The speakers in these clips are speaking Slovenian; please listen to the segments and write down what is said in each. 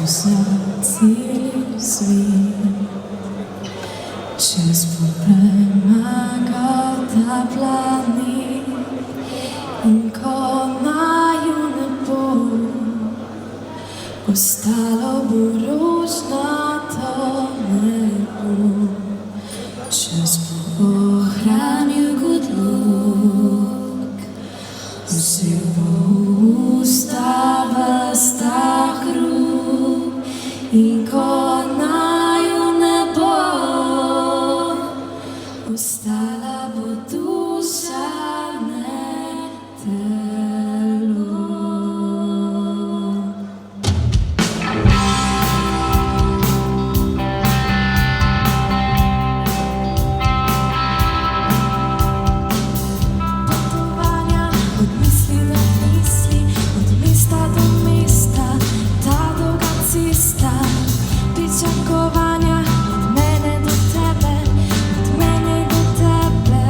za celi svet. Čez premagal ta planet in ko naju ne bo, ostalo bo rožnato nebo. Čez bo ohranil kot luk, vzel bo usta sta hrup in ko naju ne bo, ostala bo duša, ne telo. Potovanja od misli do misli, od mesta do mesta, ta dolga cesta, pričakovanja od mene do tebe, od mene do tebe.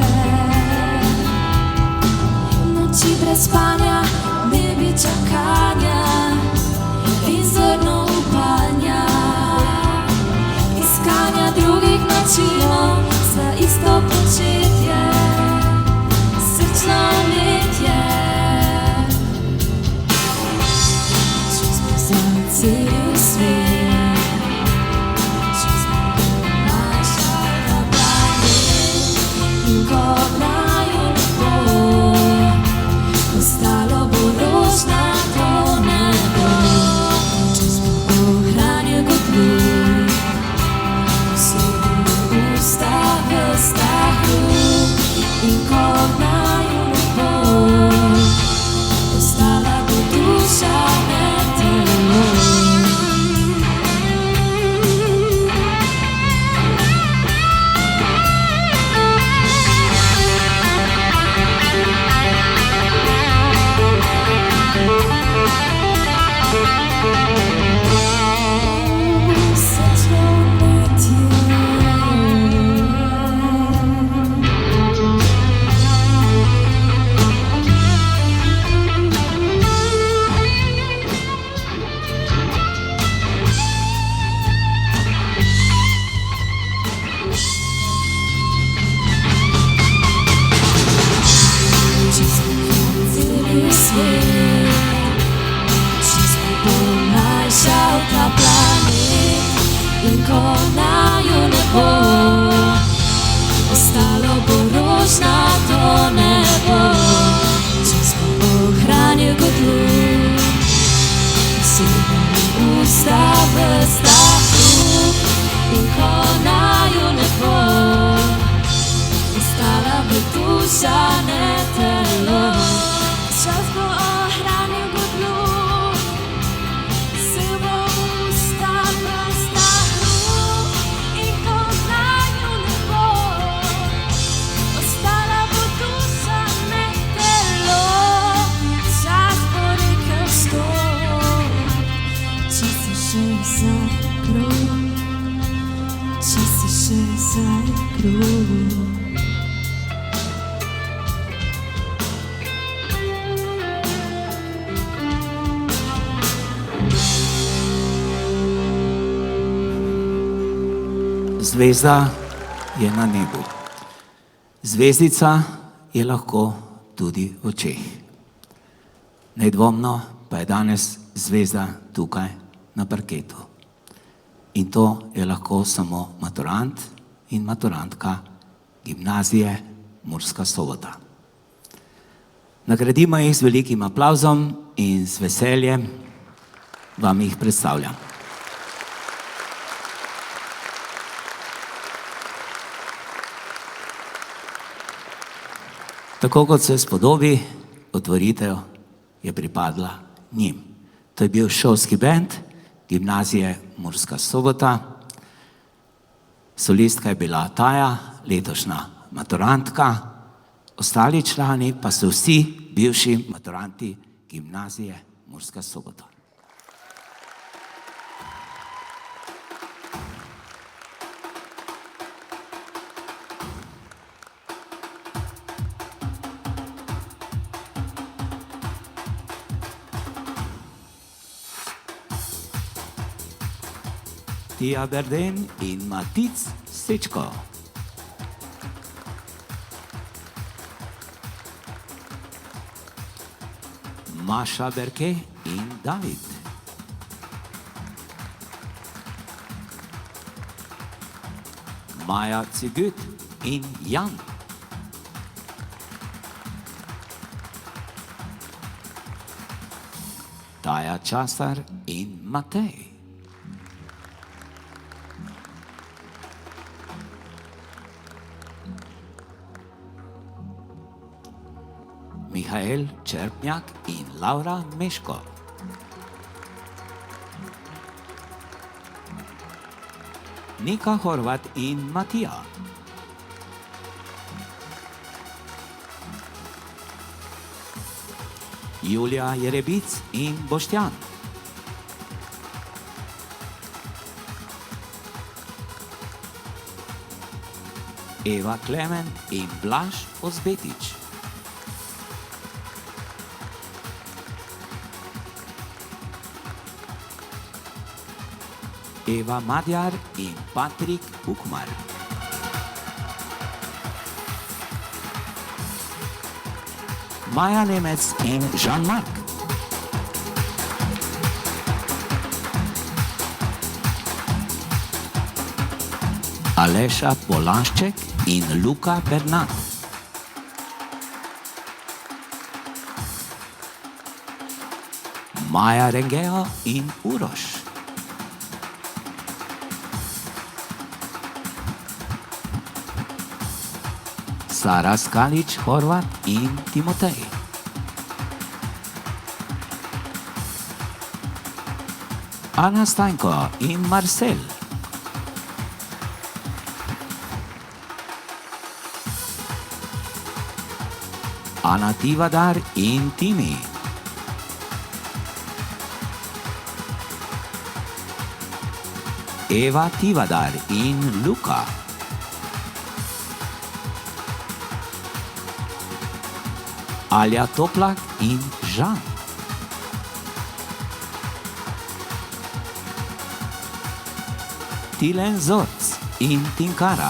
Noči brez spanja, dnevi čakanja in zrno upanja, iskanja drugih načinov za isto početje, srčno umetje. Čez bo za cel svet, čez bo našel ta planet in ko naju ne bo, ostalo bo rožnato nebo. Čez bo ohranil kot luk, vzel bo usta sta hrup in ko naju ne bo, ostala bo duša, ne telo. Srčno umetje. Čez celi svet, čez bo našel ta planet in ko naju ne bo, ostalo bo rožnato nebo. Čez bo ohranil kot luk, vzel bo usta sta hrup in ko naju ne bo, ostala bo duša, ne telo. Čas bo ohranil kot luk, vzel bo usta sta hrup in ko naju ne bo, ostala bo duša, ne telo. Čas bo rekel stop, če si še zakrov, če si še zakrov. Zvezda je na nebu. Zvezdica je lahko tudi v očeh. Nedvomno pa je danes zvezda tukaj na parketu. In to je lahko samo maturant in maturantka gimnazije Murska Sobota. Nagradimo jih z velikim aplavzom in z veseljem vam jih predstavljam. Tako kot se spodobi, otvoritev je pripadla njim. To je bil šolski bend gimnazije Murska Sobota. Solistka je bila Taja, letošnja maturantka. Ostali člani pa so vsi bivši maturanti gimnazije Murska Sobota. Matija Berden in Matic Sečko. Maša Berke in David. Maja Cigut in Jan. Taja Časar in Matej. Mihael Čerpnjak in Laura Meško. Nika Horvat in Matija. Julija Jerebic in Boštjan. Eva Klemen in Blaž Ozbetič. Eva Madjar in Patrik Ukmar. Maja Nemec in Jean-Marc. Aleša Polanšček in Luka Bernat. Maja Rengeo in Uroš. Sara Skalič, Horvat in Timotej. Ana Stajnko in Marcel. Ana Tivadar in Timi. Eva Tivadar in Luka. Alja Toplak in Žan. Tilen Zorc in Tinkara.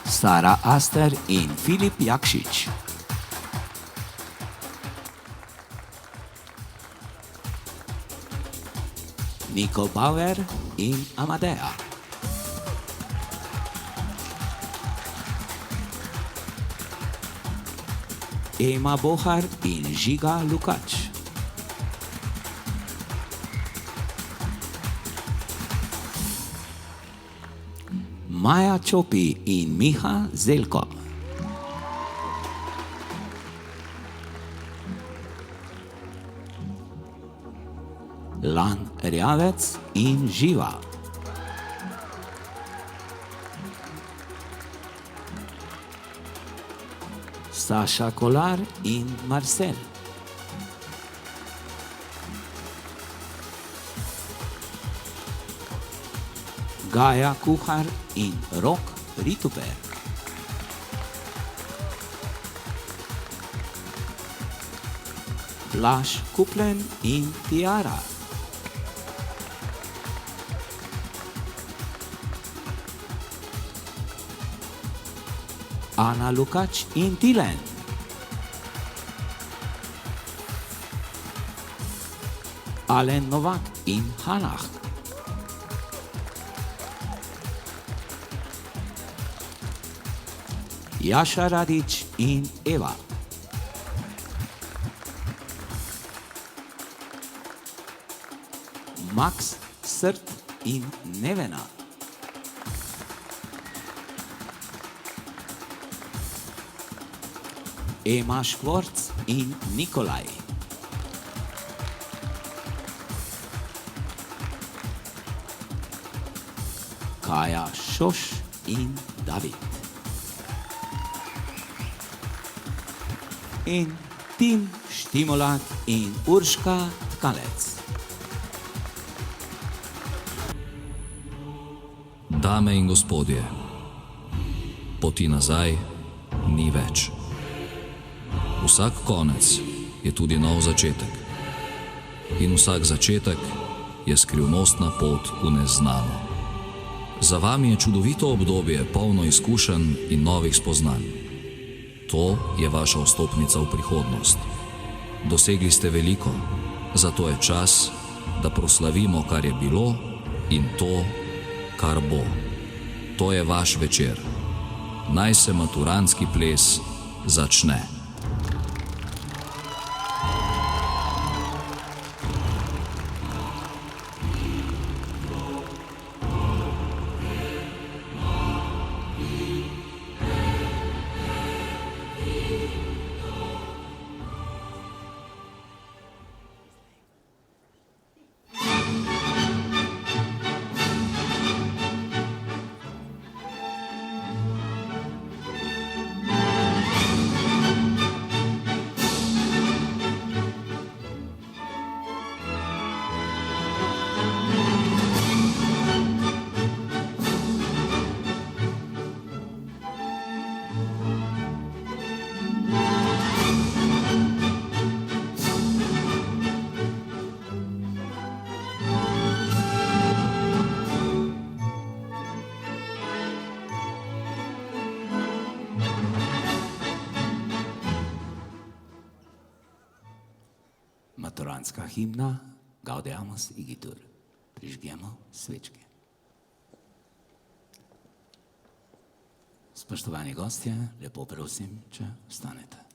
Sara Aster in Filip Jakšič. Niko Bauer in Amadea. Ema Bohar in Žiga Lukač. Maja Čopi in Miha Zelko. Lan Rjavec in Živa. Saša Kolar in Marcel. Gaja Kuhar in Rok Rituper. Blaž Kuplen in Tiara. Ana Lukač in Tilen. Alen Novak in Hanah. Jaša Radič in Eva. Max Srt in Nevena. Ema Škvorc in Nikolaj. Kaja Šoš in David. In Tim Štimolak in Urška Tkalec. Dame in gospodje, poti nazaj ni več. Vsak konec je tudi nov začetek. In vsak začetek je skrivnostna pot v neznano. Za vami je čudovito obdobje, polno izkušenj in novih spoznanj. To je vaša vstopnica v prihodnost. Dosegli ste veliko, zato je čas, da proslavimo, kar je bilo in to, kar bo. To je vaš večer. Naj se maturantski ples začne. Maturantska himna Gaudeamus igitur. Prižgemo svečke. Spoštovani gostje, lepo prosim, če vstanete.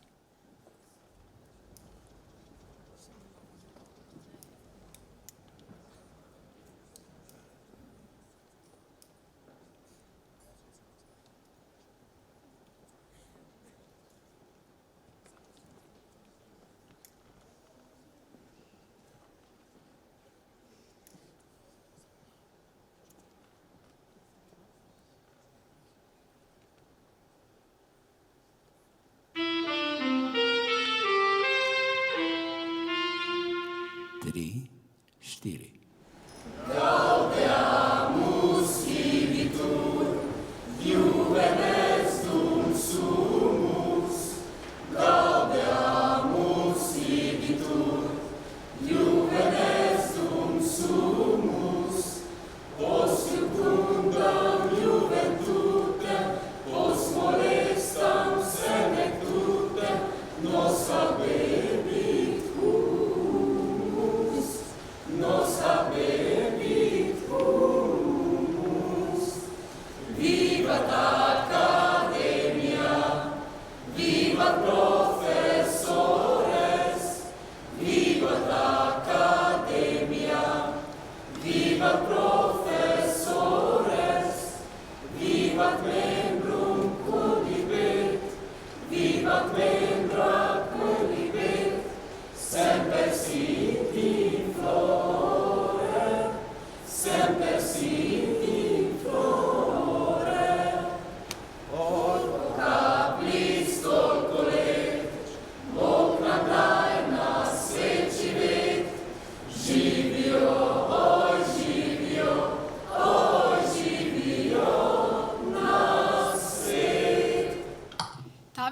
Tri, štiri.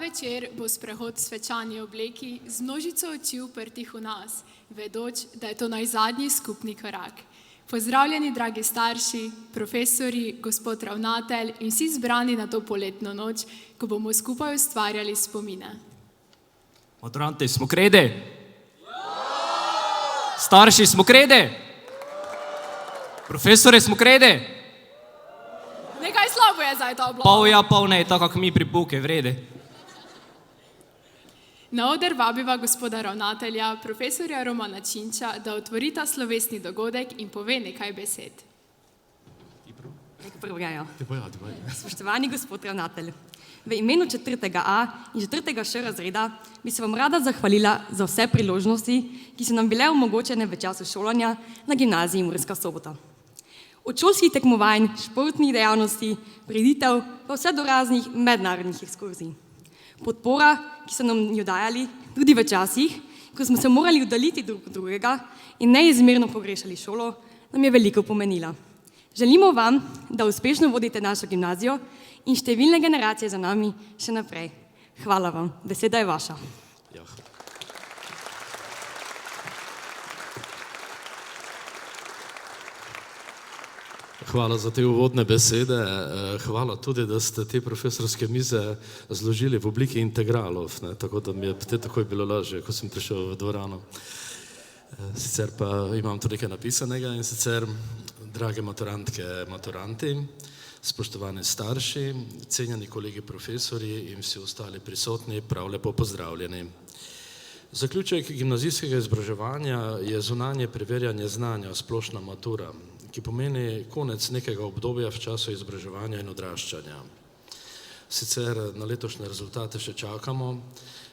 Večer bo sprehod v svečani obleki z množico oči uprtih v nas, vedoč, da je to najzadnji skupni korak. Pozdravljeni, dragi starši, profesori, gospod ravnatelj in vsi zbrani na to poletno noč, ko bomo skupaj ustvarjali spomine. Maturanti, smo krede? Starši, smo krede? Profesori, smo krede? Nekaj slabo je zdaj ta oblak. Pol ja, pol ne, tako kako mi pri buke, vrede. Na oder vabiva gospoda ravnatelja, profesorja Romana Činča, da otvorita slovesni dogodek in pove nekaj besed. Spoštovani gospod ravnatelj, v imenu 4.A in 4.Š razreda bi se vam rada zahvalila za vse priložnosti, ki so nam bile omogočene v času šolanja na gimnaziji Murska Sobota. Od šolskih tekmovanj, športnih dejavnosti, prireditev pa vse do raznih mednarodnih ekskurzij. Podpora, ki so nam jo dajali tudi v časih, ko smo se morali oddaliti drug od drugega in neizmerno pogrešali šolo, nam je veliko pomenila. Želimo vam, da uspešno vodite našo gimnazijo in številne generacije za nami še naprej. Hvala vam, beseda je vaša. Ja. Hvala za te uvodne besede. Hvala tudi, da ste te profesorske mize zložili v obliki integralov, ne, tako da mi je te takoj bilo lažje, ko sem prišel v dvorano. Sicer pa imam tu nekaj napisanega in sicer, drage maturantke, maturanti, spoštovani starši, cenjeni kolegi profesori in vsi ostali prisotni, prav lepo pozdravljeni. Zaključek gimnazijskega izobraževanja je zunanje preverjanje znanja, splošna matura, ki pomeni konec nekega obdobja v času izobraževanja in odraščanja. Sicer na letošnje rezultate še čakamo,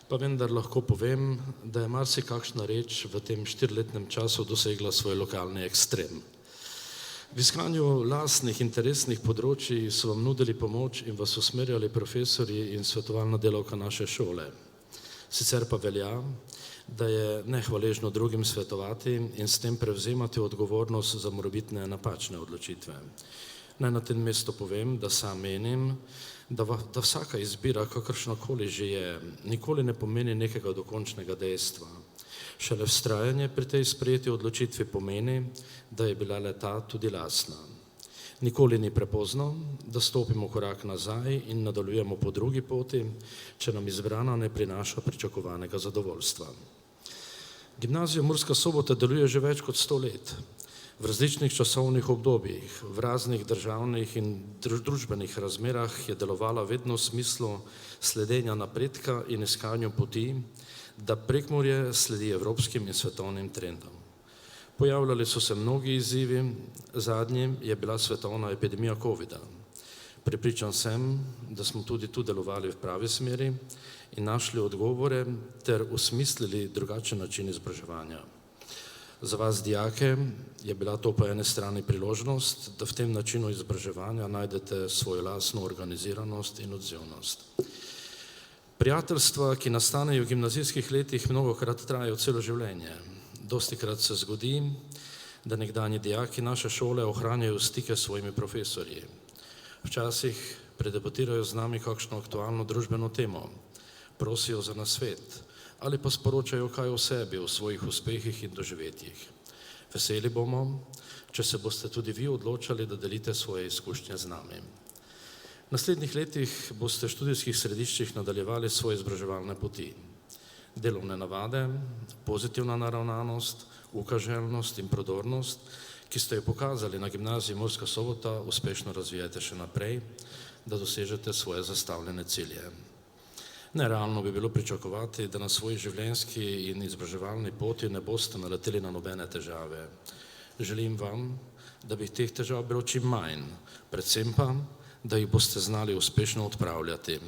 pa vendar lahko povem, da je marsikakšna reč v tem 4-letnem času dosegla svoj lokalni ekstrem. V iskanju lastnih interesnih področji so vam nudili pomoč in vas usmerjali profesorji in svetovalna delavka naše šole. Sicer pa velja, da je nehvaležno drugim svetovati in s tem prevzemati odgovornost za morebitne napačne odločitve. Naj na tem mestu povem, da sam menim, da vsaka izbira, kakršnakoli že je, nikoli ne pomeni nekega dokončnega dejstva. Šele vztrajanje pri tej sprejeti odločitvi pomeni, da je bila le-ta tudi lastna. Nikoli ni prepozno, da stopimo korak nazaj in nadaljujemo po drugi poti, če nam izbrana ne prinaša pričakovanega zadovoljstva. Gimnazija Murska Sobota deluje že več kot 100 let. V različnih časovnih obdobjih, v raznih državnih in družbenih razmerah je delovala vedno v smislu sledenja napredka in iskanju poti, da Prekmurje sledi evropskim in svetovnim trendom. Pojavljali so se mnogi izzivi, zadnjim je bila svetovna epidemija covida. Prepričan sem, da smo tudi tu delovali v pravi smeri in našli odgovore ter osmislili drugačen način izobraževanja. Za vas, dijake, je bila to po eni strani priložnost, da v tem načinu izobraževanja najdete svojo lastno organiziranost in odzivnost. Prijateljstva, ki nastanejo v gimnazijskih letih, mnogokrat trajajo celo življenje. Dostikrat se zgodi, da nekdanji dijaki naše šole ohranjajo stike s svojimi profesorji. Včasih predebatirajo z nami kakšno aktualno družbeno temo, prosijo za nasvet ali pa sporočajo kaj o sebi, o svojih uspehih in doživetjih. Veseli bomo, če se boste tudi vi odločali, da delite svoje izkušnje z nami. V naslednjih letih boste v študijskih središčih nadaljevali svoje izobraževalne poti. Delovne navade, pozitivna naravnanost, ukaželjnost in prodornost, ki ste jo pokazali na gimnaziji Murska Sobota, uspešno razvijajte še naprej, da dosežete svoje zastavljene cilje. Nerealno bi bilo pričakovati, da na svoji življenjski in izobraževalni poti ne boste naleteli na nobene težave. Želim vam, da bi teh težav bilo čim manj, predvsem pa, da jih boste znali uspešno odpravljati.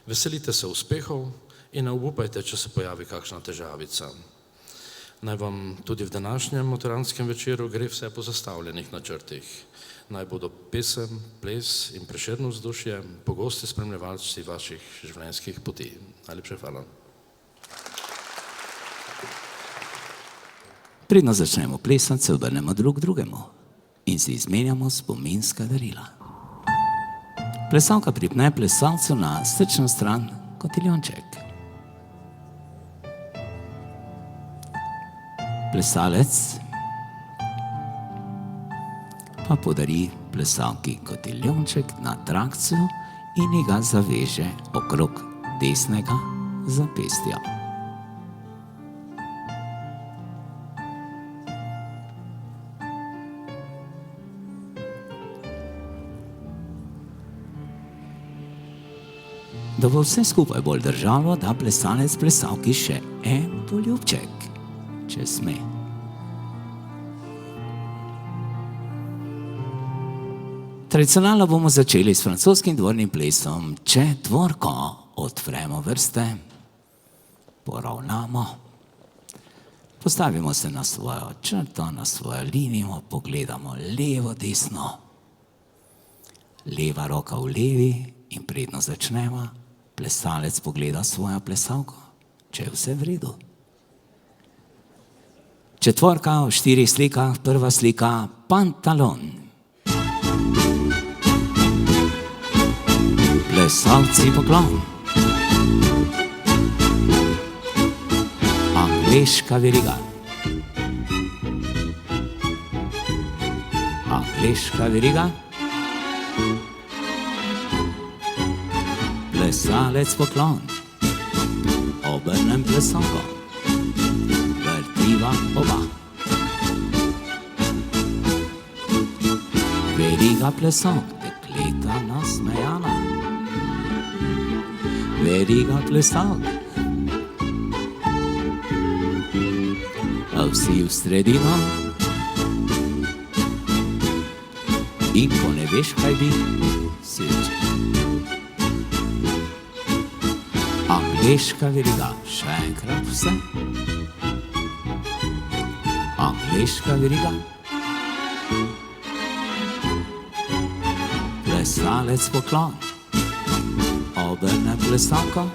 Veselite se uspehov in ne obupajte, če se pojavi kakšna težavica. Naj vam tudi v današnjem maturantskem večeru gre vse po zastavljenih načrtih. Naj bodo pesem, ples in Prešernov vzdušje pogosti spremljevalci vaših življenjskih poti. Najlepša hvala. Predno začnemo plesati, se obrnemo drug drugemu in si izmenjamo spominska darila. Plesalka pripne plesalcu na srčno stran kotiljonček. Plesalec pa podari plesalki kotiljonček na trakcu in ga zaveže okrog desnega zapestja. Da bo vse skupaj bolj držalo, da plesalec plesalki še en poljubček, če sme. Tradicionalno bomo začeli s francoskim dvornim plesom. Če tvorko odpremo vrste, poravnamo, postavimo se na svojo črto, na svojo linijo, pogledamo levo, desno, leva roka v levi in predno začnemo, plesalec pogleda svojo plesalko, če je vse v redu. Četvorka v 4 slikah, prva slika pantalon. Plesalci poklon. Angleška veriga. Angleška veriga. Plesalec poklon. Obrnem plesonko. Vrtiva oba. Veriga plesonk, dekleta nasmejana. Veriga plesonk. A vsi v sredino. In ko ne veš, kaj bi, sreče. Angleška veriga, še enkrat vse. Angleška veriga. Plesalec poklon. Obrne plesalko.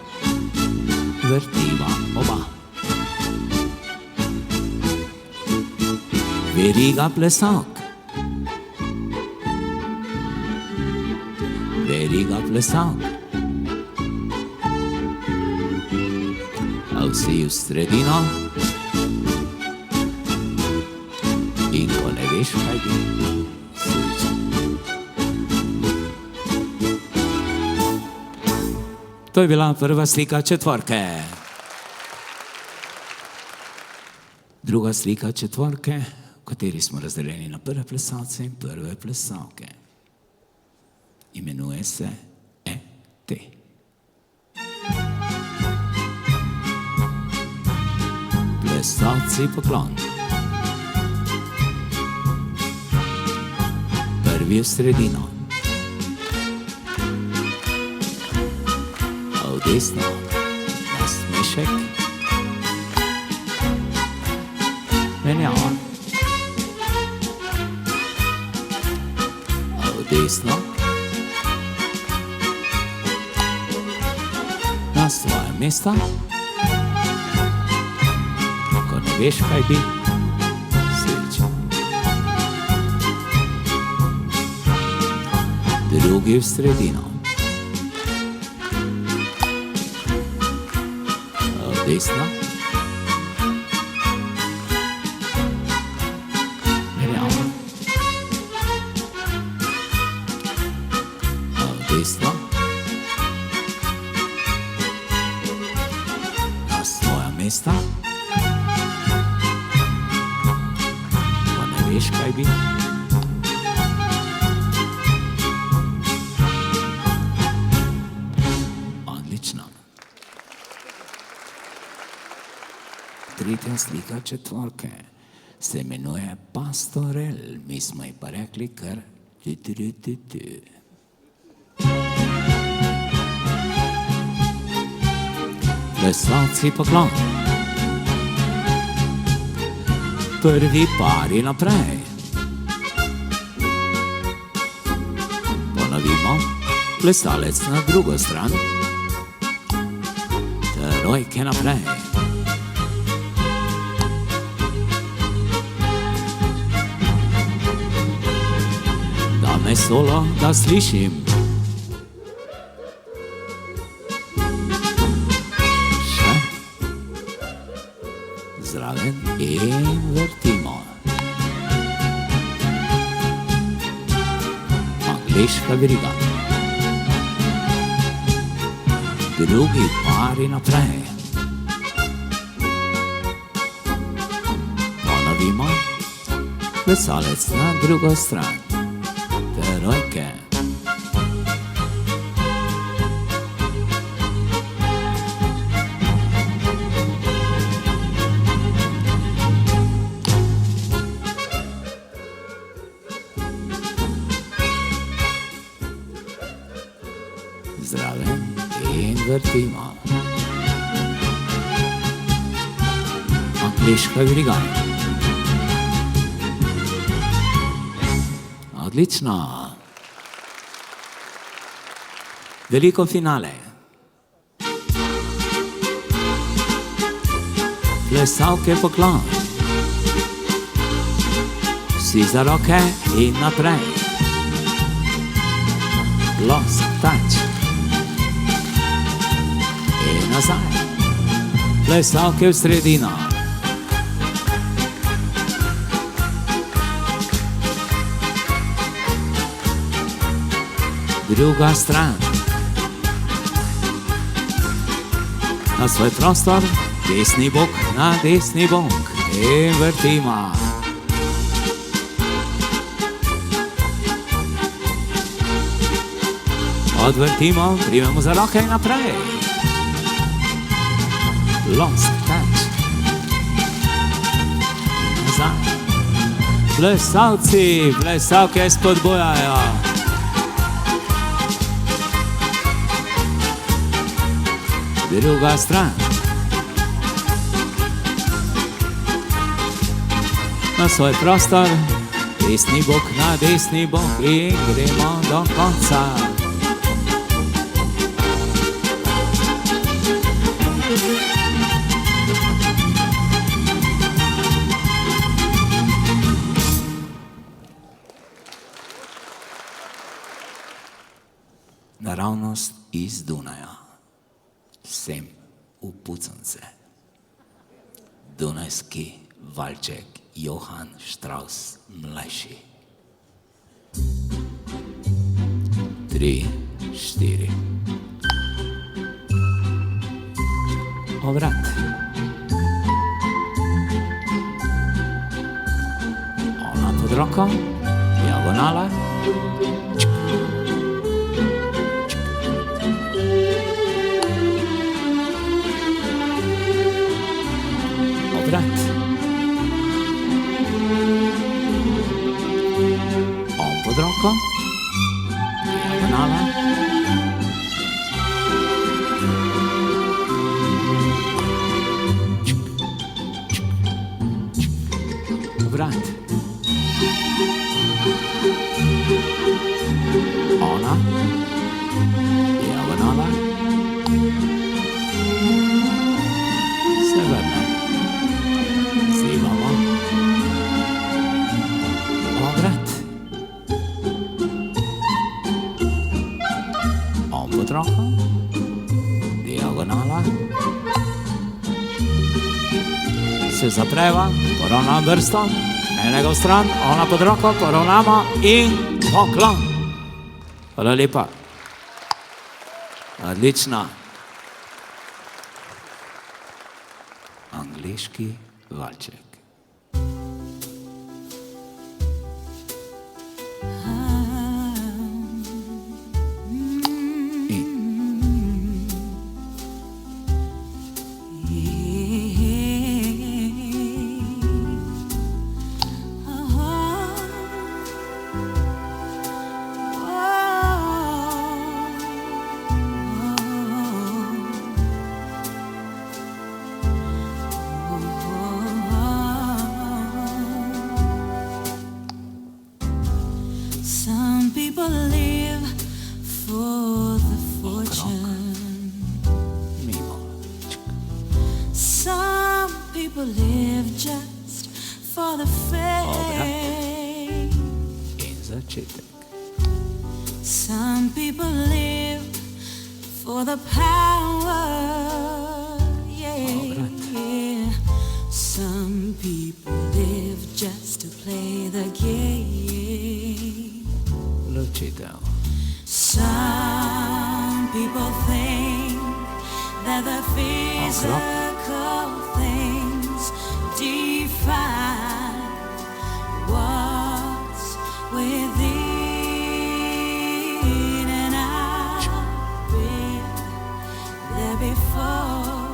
Vrtiva oba. Veriga plesalk. Veriga plesalk. A vsi v sredino. In ko ne veš, kaj bi, sreče. To je bila prva slika četvorke. Druga slika četvorke, v kateri smo razdeljeni na prve plesalce in prve plesalke. Imenuje se E.T. Plesalci poklon. Prvi v sredino. A v desno nasmešek. Menjava. A v desno na svoje mesta. Ko ne veš, kaj bi, sreče. Drugi v sredino. A v desno. Menjava. A v desno. Na svoja mesta. Ko ne veš, kaj bi. Odlično. Tretja slika četvorke se imenuje Pastorel. Mi smo ji pa rekli kar ti. Plesalci poklon. Prvi pari naprej. Ponovimo. Plesalec na drugo stran. Trojke naprej. Dame solo, da slišim. Še. Zraven in vrtimo. Angleška veriga. Drugi pari naprej. Ponovimo. Plesalec na drugo stran. Trojke. Zraven in vrtimo. Angleška veriga. Odlično. Veliko finale. Plesalke poklon. Vsi za roke in naprej. Lost touch. In nazaj. Plesalke v sredino. druga stran. Na svoj prostor, desni bok na desni bok in vrtimo. Odvrtimo, primemo za roke in naprej. Lost touch. Nazaj. Plesalci, plesalke spodbujajo. Druga stran. Na svoj prostor, desni bok na desni bok in gremo do konca. Naravnost iz Dunaja. Sem v Pucance. Dunajski valček Johann Strauss mlajši. 3, 4. Obrat. Ona pod roko, diagonala. Obrat. On pod roko, diagonala. Obrat. Ona, diagonala. Se vrne. Zivamo. Obrat. On pod roko, diagonala. Se zapreva, poravnam vrsto, enega v stran, ona pod roko, poravnamo in poklon. Hvala lepa. Odlično. Angleški valček. Some people live for the fortune. Mimo. Some people live just for the fame. In začetek. Some people live for the power. Yeah, yeah. Some people live just to play the game. Ločitev. Some people think that the physical things define what's within, and I've been there before.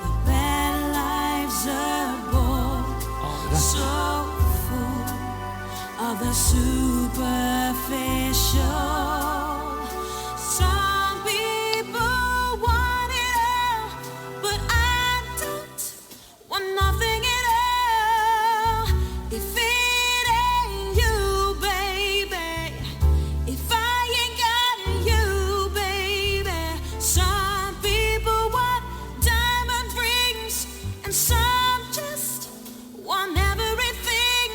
The bad lives are born, so full of the superficial. Some people want it all, but I don't want nothing at all. If it ain't you, baby, if I ain't got you, baby. Some people want diamond rings, and some just want everything,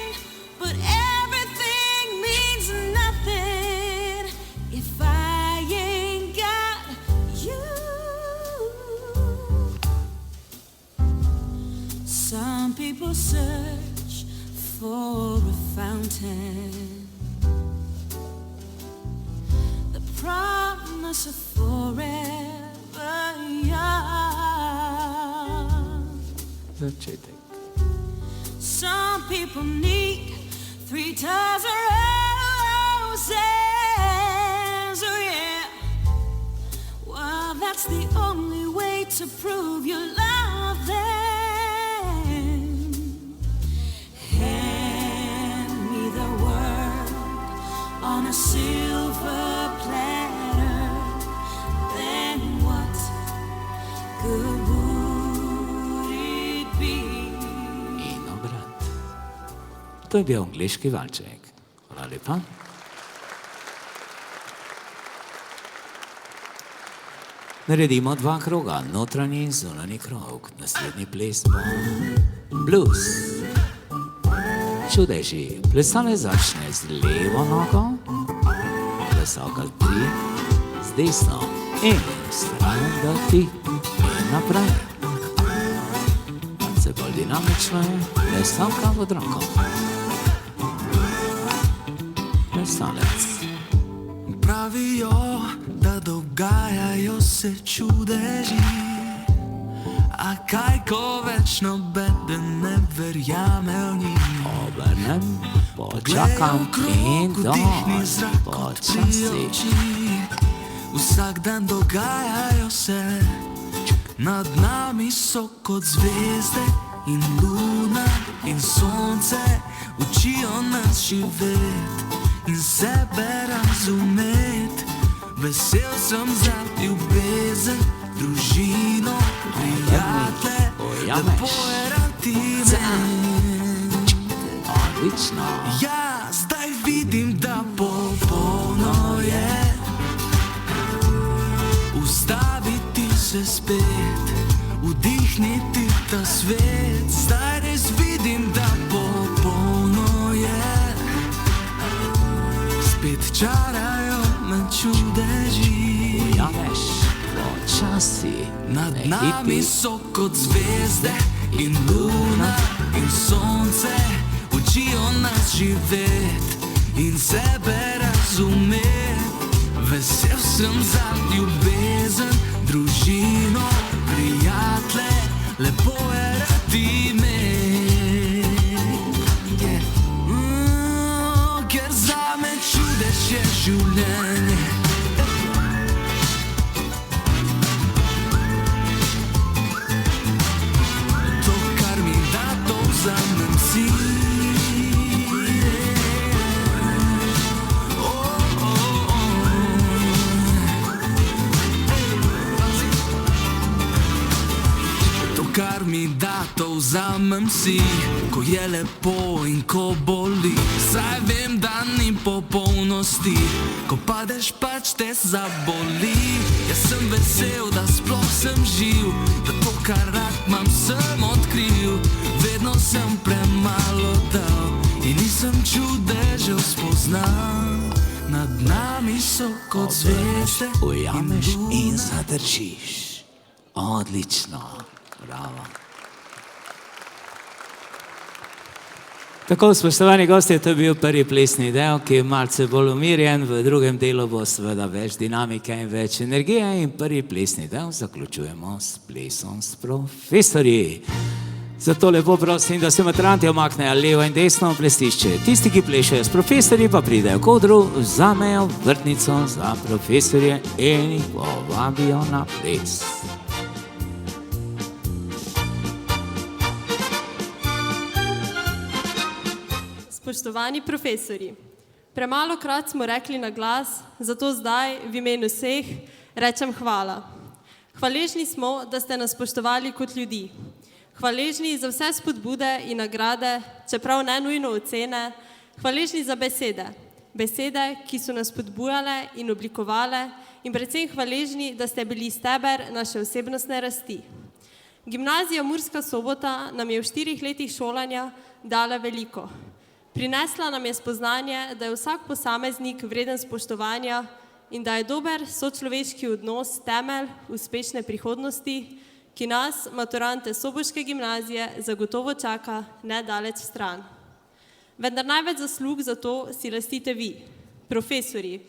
but everything means nothing if I ain't got you. Some people search for a fountain, the so forever young. Začetek. Some people need 3 dozen roses. Oh yeah. Well, that's the only way to prove you love them. Hand me the world on a silver platter. Then what good would it be? In obrat. To je bil angliški valček. Hvala lepa. Naredimo 2 kroga, notranji in zunanji krog. Naslednji ples bo blues. Čudeži, plesale začne z levo nogo, plesavka 3, z desno in stran dati in naprej. Malce bolj dinamično je, plesavka pod roko. Plesalec. Pravijo, da dogajajo se čudeži, a kaj ko več nobeden ne verjame v njih. Obrnem, počakam in vdihni dol, zrak odkrijo počasi. oči. Vsak dan dogajajo se, nad nami so kot zvezde in luna in sonce, učijo nas živeti in sebe razumeti. Vesel sem za ljubezen, družino, prijatelje, lepo je rati me. Odlično. Ja, zdaj vidim, da popolno je ustaviti se spet, vdihniti ta svet. Zdaj res vidim, da popolno je, spet čarajo me čudeži. Ujameš, počasi, Nad ne nami hiti. so kot zvezde in luna in sonce, učijo nas živeti in sebe razumeti. Vesel sem za ljubezen, družino, prijatelje, lepo je rati imeti. Ker zame čudež je življenje. To, kar mi da, to vzamem si. To, kar mi da, to vzamem si. Ko je lepo in ko boli, saj vem, da ni popolnosti. Ko padeš, pač te zaboli. Jaz sem vesel, da sploh sem živ, da to, kar rad imam, sem odkril. Vedno sem premalo dal in nisem čudežev spoznal. Nad nami so kot zvezde Ujameš luna. in zadržiš. Odlično. Bravo. Tako, spoštovani gostje, to je bil prvi plesni del, ki je malce bolj umirjen, v drugem delu bo seveda več dinamike in več energije in prvi plesni del zaključujemo s plesom s profesorji. Zato lepo prosim, da se maturanti omaknejo levo in desno v plesišče. Tisti, ki plešejo s profesorji, pa pridejo k odru, vzamejo vrtnico za profesorje in jih povabijo na ples. Spoštovani profesorji, premalokrat smo rekli na glas, zato zdaj v imenu vseh rečem hvala. Hvaležni smo, da ste nas spoštovali kot ljudi. Hvaležni za vse spodbude in nagrade, čeprav ne nujno ocene. Hvaležni za besede. Besede, ki so nas spodbujale in oblikovale, in predvsem hvaležni, da ste bili steber naše osebnostne rasti. Gimnazija Murska Sobota nam je v 4 letih šolanja dala veliko. Prinesla nam je spoznanje, da je vsak posameznik vreden spoštovanja in da je dober sočloveški odnos temelj uspešne prihodnosti, ki nas, maturante Soboške gimnazije, zagotovo čaka nedaleč stran. Vendar največ zaslug za to si lastite vi, profesorji,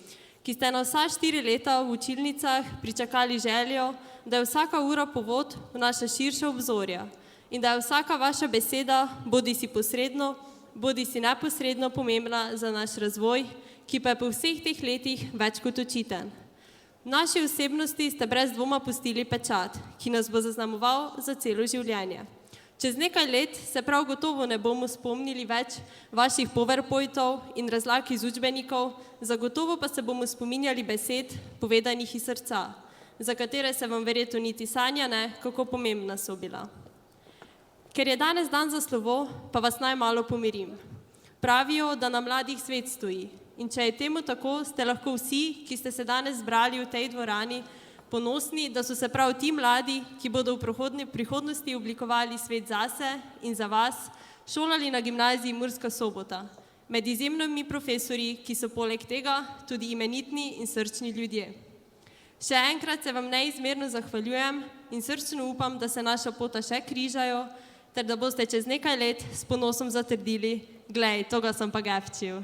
ki ste na vsa 4 leta v učilnicah pričakali željo, da je vsaka ura povod v naša širša obzorja in da je vsaka vaša beseda, bodi si posredno, bodi si neposredno pomembna za naš razvoj, ki pa je po vseh teh letih več kot očiten. V naši osebnosti ste brez dvoma pustili pečat, ki nas bo zaznamoval za celo življenje. Čez nekaj let se prav gotovo ne bomo spomnili več vaših PowerPointov in razlag iz učbenikov, zagotovo pa se bomo spominjali besed, povedanih iz srca, za katere se vam verjetno niti sanja ne, kako pomembna so bila. Ker je danes dan za slovo, pa vas naj malo pomirim. Pravijo, da na mladih svet stoji. In če je temu tako, ste lahko vsi, ki ste se danes zbrali v tej dvorani, ponosni, da so se prav ti mladi, ki bodo v prihodnosti oblikovali svet zase in za vas, šolali na gimnaziji Murska Sobota, med izjemnimi profesorji, ki so poleg tega tudi imenitni in srčni ljudje. Še enkrat se vam neizmerno zahvaljujem in srčno upam, da se naša pota še križajo, ter da boste čez nekaj let s ponosom zatrdili, glej, toga sem pa gevčil.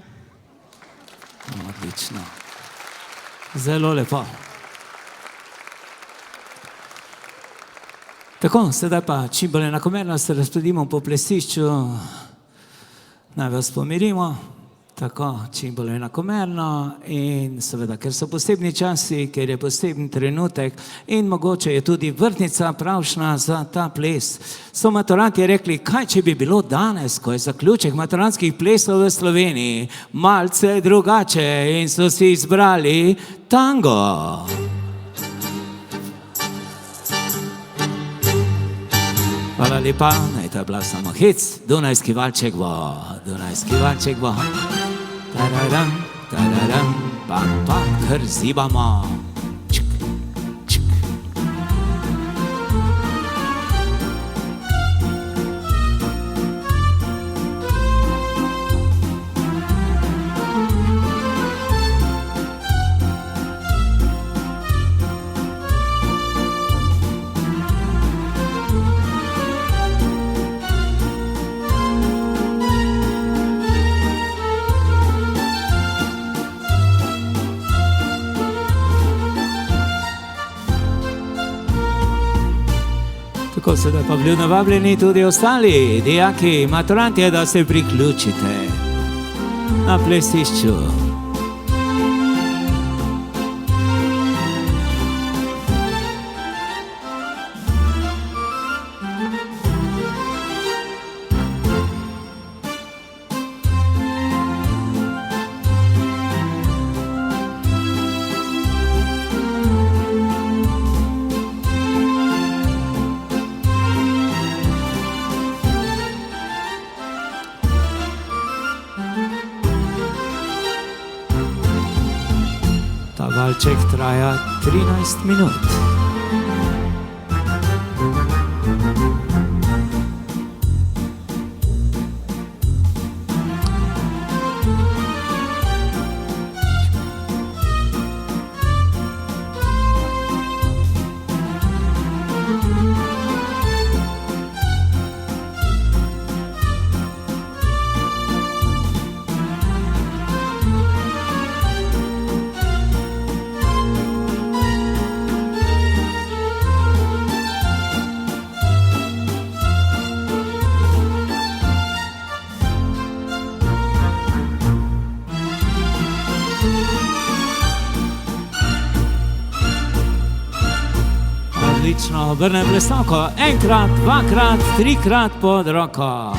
Odlično. Zelo lepo. Tako, sedaj pa čim bolj enakomerno se razpredimo po plesišču. Naj vas pomirimo. Tako, čim bolj enakomerno in seveda, ker so posebni časi, ker je poseben trenutek in mogoče je tudi vrtnica pravšna za ta ples. So maturanti rekli, kaj če bi bilo danes, ko je zaključek maturantskih plesov v Sloveniji, malce drugače in so si izbrali tango. Hvala lepa, naj to je bila samo hec, Dunajski valček bo, Dunajski valček bo. Tararam, tararam, pam, pam, kar zibamo. Čik, čik. Tako sedaj pa vljudno vabljeni tudi ostali dijaki, maturanti, da se priključite na plesišču. Valček traja 13 minut. Odlično, obrnem plesako, enkrat, dvakrat, trikrat pod roko.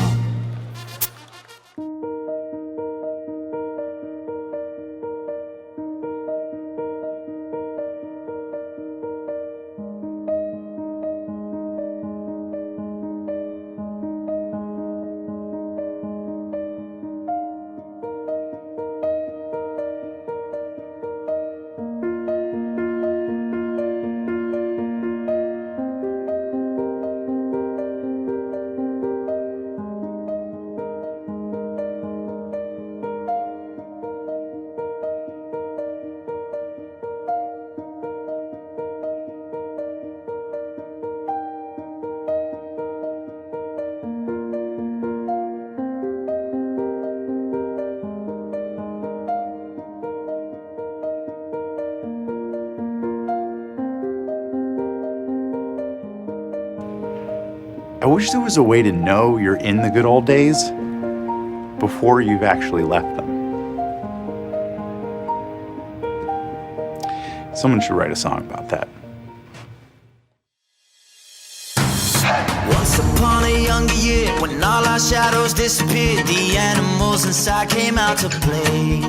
I wish there was a way to know you're in the good old days before you've actually left them. Someone should write a song about that. Once upon a younger year, when all our shadows disappeared, the animals inside came out to play.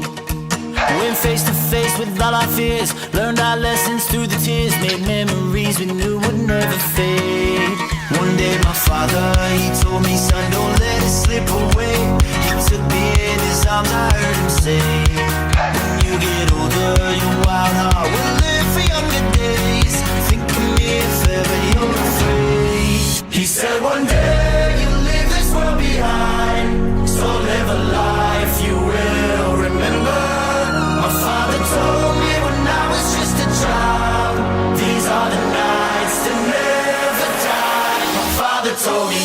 Went face to face with all our fears, learned our lessons through the tears, made memories we knew would never fade. One day my father, he told me, son, don't let it slip away. He took me in his arms, I heard him say, when you get older, your wild heart will live for younger days. Think of me if ever you're afraid. He said one day you'll leave this world behind, so live a life you will remember. My father told me when I was just a child, these are the nights that never die. My father told me.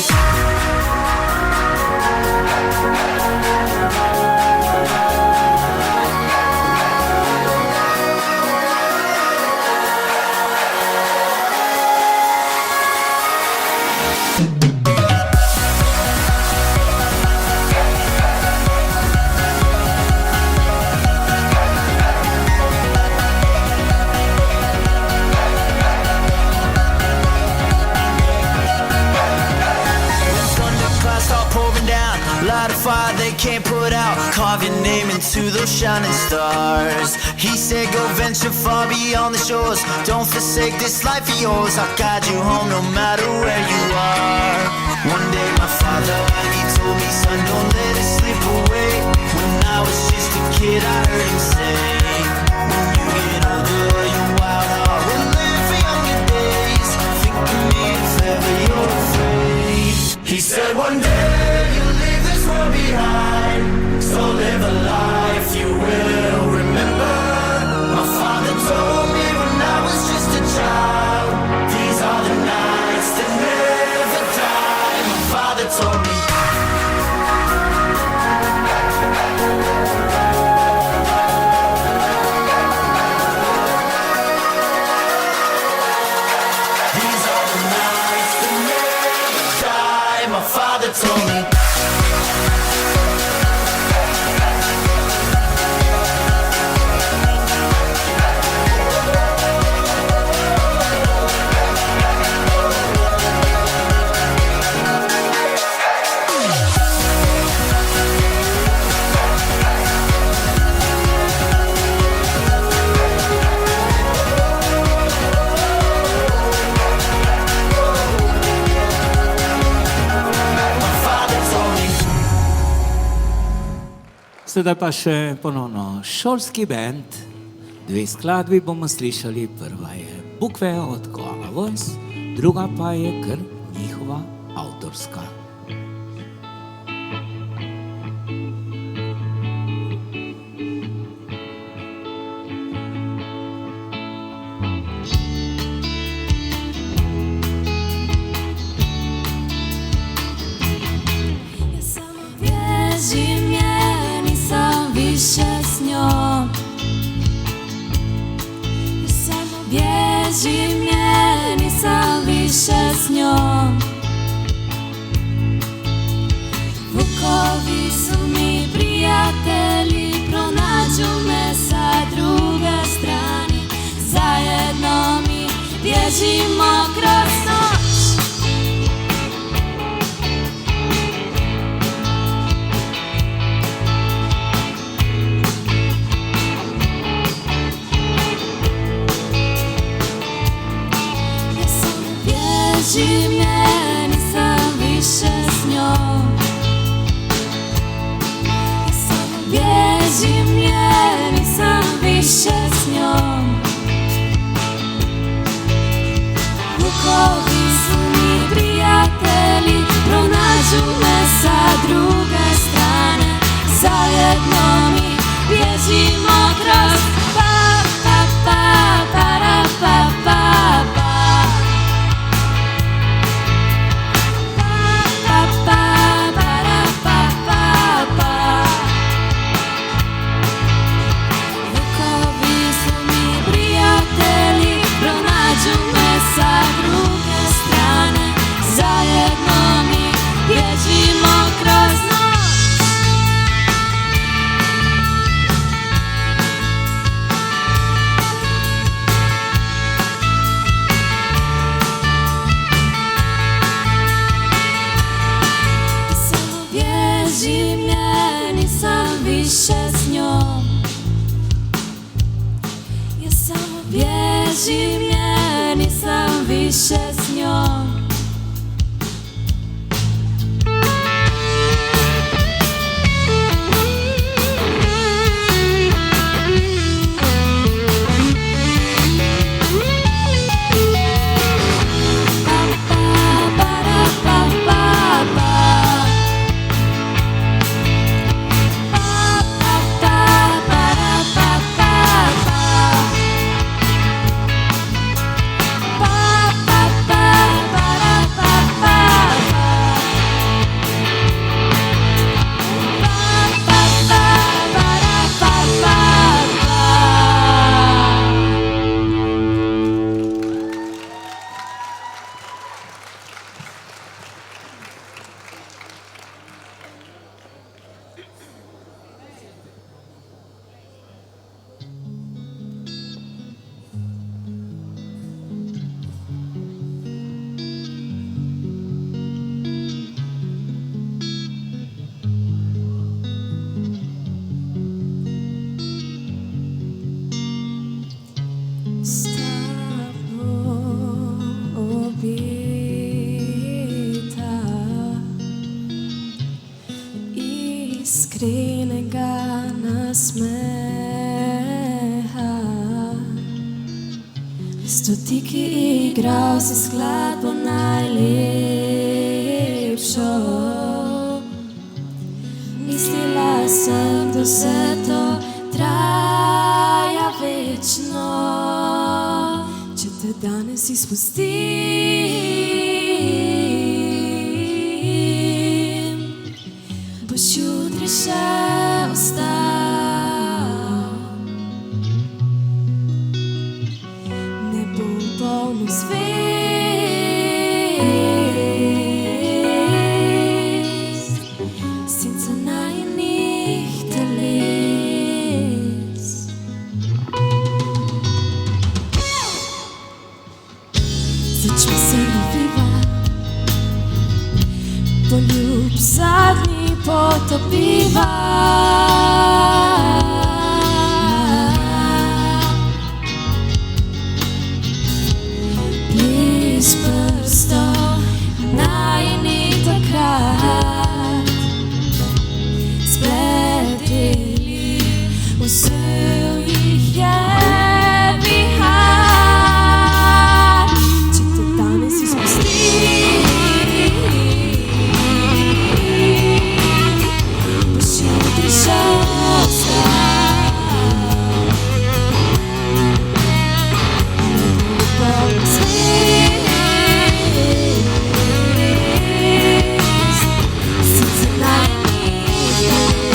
Light a fire they can't put out, carve your name into those shining stars. He said go venture far beyond the shores, don't forsake this life of yours. I'll guide you home no matter where you are. One day my father, he told me, son, don't let it slip away. When I was just a kid I heard him say, when you get older your wild heart will live for younger days. Think of me if ever you're afraid. He said one day you'll leave this world behind, so live a life you will remember. My father told me when I was just a child, these are the nights that never die. My father told me. These are the nights that never die. My father told me. Sedaj pa še ponovno šolski bend. Dve skladbi bomo slišali. Prva je Bukve od Koala Voice, druga pa je kar njihova avtorska. Ja samo bježim jer nisam više s njom. Ja samo bježim jer nisam više s njom. Vukovi su mi prijatelji, pronađu me sa druge strane. Zajedno mi bježimo kroz noć. Ja samo bježim jer nisam više s njom. Ja samo bježim jer nisam više s njom. Vukovi su mi prijatelji, pronađu me sa druge strane. Zajedno mi bježimo kroz pa pa pa para pa pa pa. Pa pa pa para pa pa pa. Vukovi su mi prijatelji, pronađu me sa druge strane. Zajedno življenje, nisem više s njom. Iskrenega nasmeha, isto ti, ki igral si skladbo najlepšo. Mislila sem, da vse to traja večno. Če te danes izpustim, boš jutri še ostal. Ne bo polno zvezd, senca najinih teles. Začni se naviva, poljub zadnji potopiva. Bliz prstov najinih takrat, spleteli vzel jih je vihar. Če te danes izpustim, boš jutri še ostal. Ne bo polno zvezd, senca najinih teles.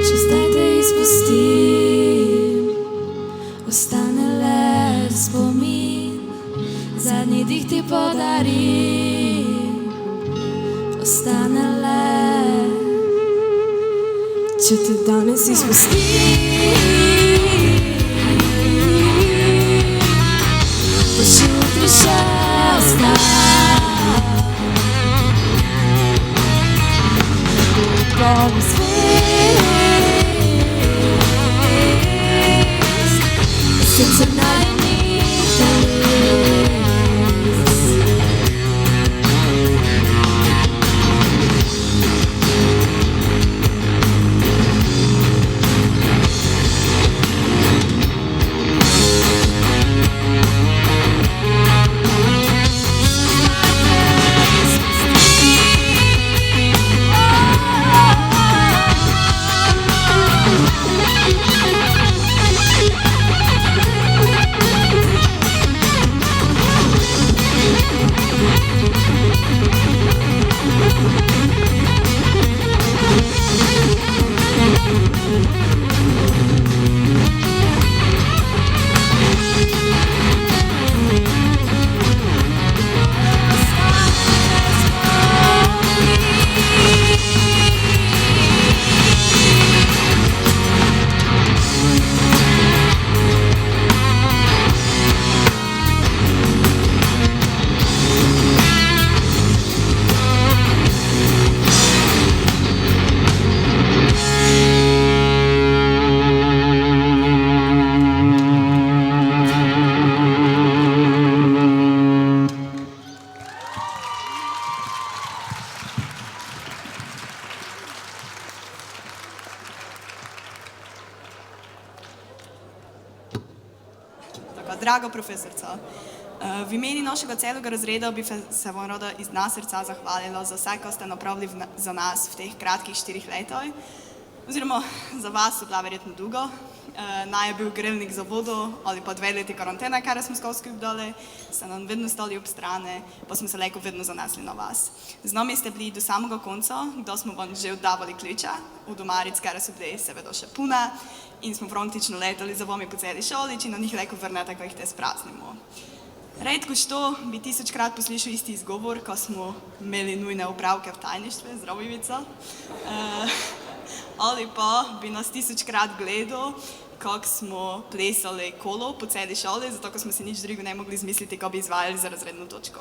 Če zdaj te izpustim, ostane le spomin, zadnji dih ti podarim. Ostane le, če te danes izpustim, boš jutri še ostal. Polno zvezd, senca najinih teles. draga profesorica, v imeni našega celega razreda bi se vam rada iz srca zahvalila za vse, kar ste napravili za nas v teh kratkih 4 letih. Oziroma, za vas so bila verjetno dolgo. Naj je bil grelnik za vodo ali pa 2 leti karantene, kar smo skupaj dali, ste nam vedno stali ob strani, pa smo se leko vedno zanesli na vas. Z nami ste bili do samega konca, kdo smo vam že oddavali ključe, v domaric, kar so bili seveda še pune, in smo frontično letali za vami po celi šoli, če na njih leko vrnete, ko jih te spraznimo. Redko što bi 1000krat poslišal isti izgovor, ko smo imeli nujne opravke v tajništvu, zdravo Ivica, ali pa bi nas 1000krat gledal, kako smo plesali kolo po celi šoli, zato ko smo si nič drugo ne mogli izmisliti, ko bi izvajali za razredno točko.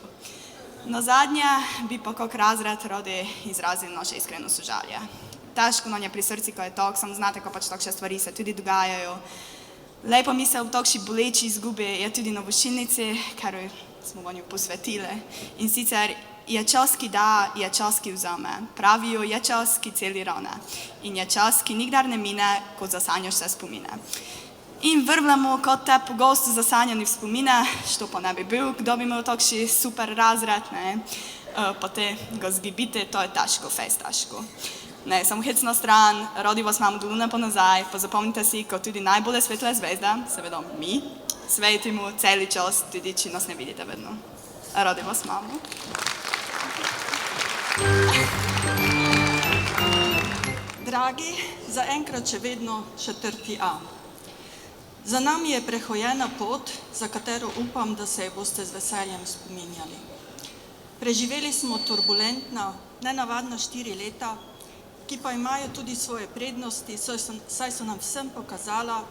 Na zadnje bi pa kak razred radi izrazili naše iskreno sožalje. Težko nam je pri srci, ko je tako, samo znate, ko pač takšne stvari se tudi dogajajo. Lepa misel v takšni boleči izgubi je tudi na voščilnici, ker smo vanjo posvetili. In sicer je čas, ki da, je čas, ki vzame. Pravijo, je čas, ki celi rane. In je čas, ki nikdar ne mine, ko zasanjaš se spomine. In vrvljamo kot te pogosto zasanjani v spomine, što pa ne bi bil, kdo bi imel takšni super razred, ne? Pa te ga zgibite, to je težko, fejst težko. Ne, samo hec na stran, radi vas imamo do lune pa nazaj, pa zapomnite si, kot tudi najbolje svetle zvezde, seveda mi, svetimo celi čas, tudi če nas ne vidite vedno. Radi vas imamo. Dragi, zaenkrat še vedno 4A. Za nami je prehojena pot, za katero upam, da se je boste z veseljem spominjali. Preživeli smo turbulentna, nenavadna 4 leta, ki pa imajo tudi svoje prednosti, saj so nam vsem pokazala,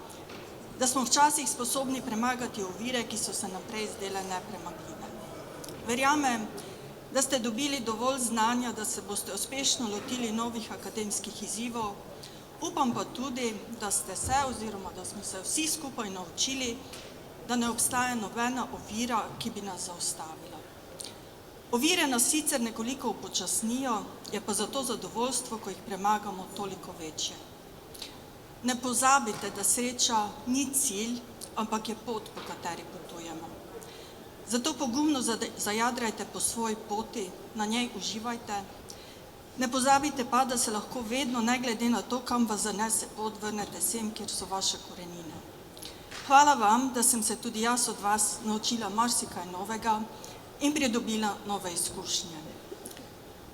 da smo včasih sposobni premagati ovire, ki so se naprej zdele nepremagljive. Verjamem, da ste dobili dovolj znanja, da se boste uspešno lotili novih akademskih izzivov. Upam pa tudi, da ste se oziroma da smo se vsi skupaj naučili, da ne obstaja nobena ovira, ki bi nas zaustavila. Ovire nas sicer nekoliko upočasnijo, je pa zato zadovoljstvo, ko jih premagamo, toliko večje. Ne pozabite, da sreča ni cilj, ampak je pot, po kateri potujemo. Zato pogumno zajadrajte po svoji poti, na njej uživajte. Ne pozabite pa, da se lahko vedno, ne glede na to, kam vas zanese pot, vrnete sem, kjer so vaše korenine. Hvala vam, da sem se tudi jaz od vas naučila marsikaj novega in pridobila nove izkušnje.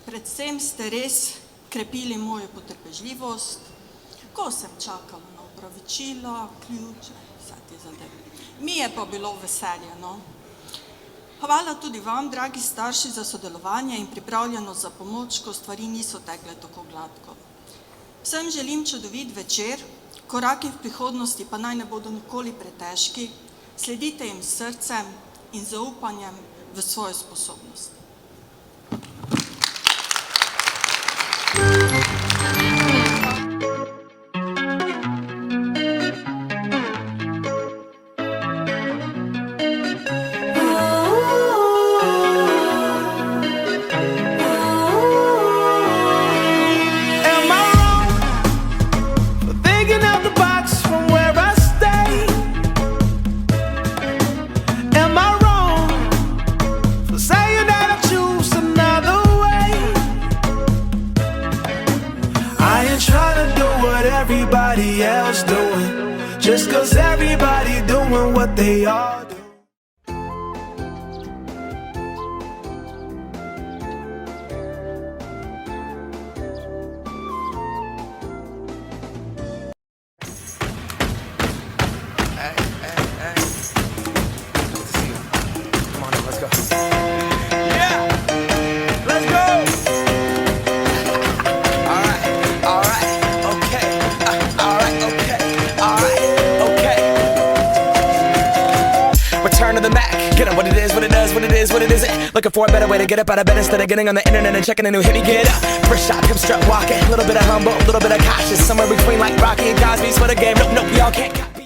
Predvsem ste res krepili mojo potrpežljivost, ko sem čakala na opravičila, ključe, vse te zadeve. Mi je pa bilo veselje, no. Hvala tudi vam, dragi starši, za sodelovanje in pripravljenost za pomoč, ko stvari niso tekle tako gladko. Vsem želim čudovit večer, koraki v prihodnosti pa naj ne bodo nikoli pretežki, sledite jim s srcem in zaupanjem v svojo sposobnost. Everybody else doing, just 'cause everybody doing what they are doing. What it isn't. Looking for a better way to get up out of bed instead of getting on the internet and checking a new hit. Me get up, first shot, come strut walking. A little bit of humble, a little bit of cautious. Somewhere between like Rocky and Cosby's for the game. Nope, nope, y'all can't copy.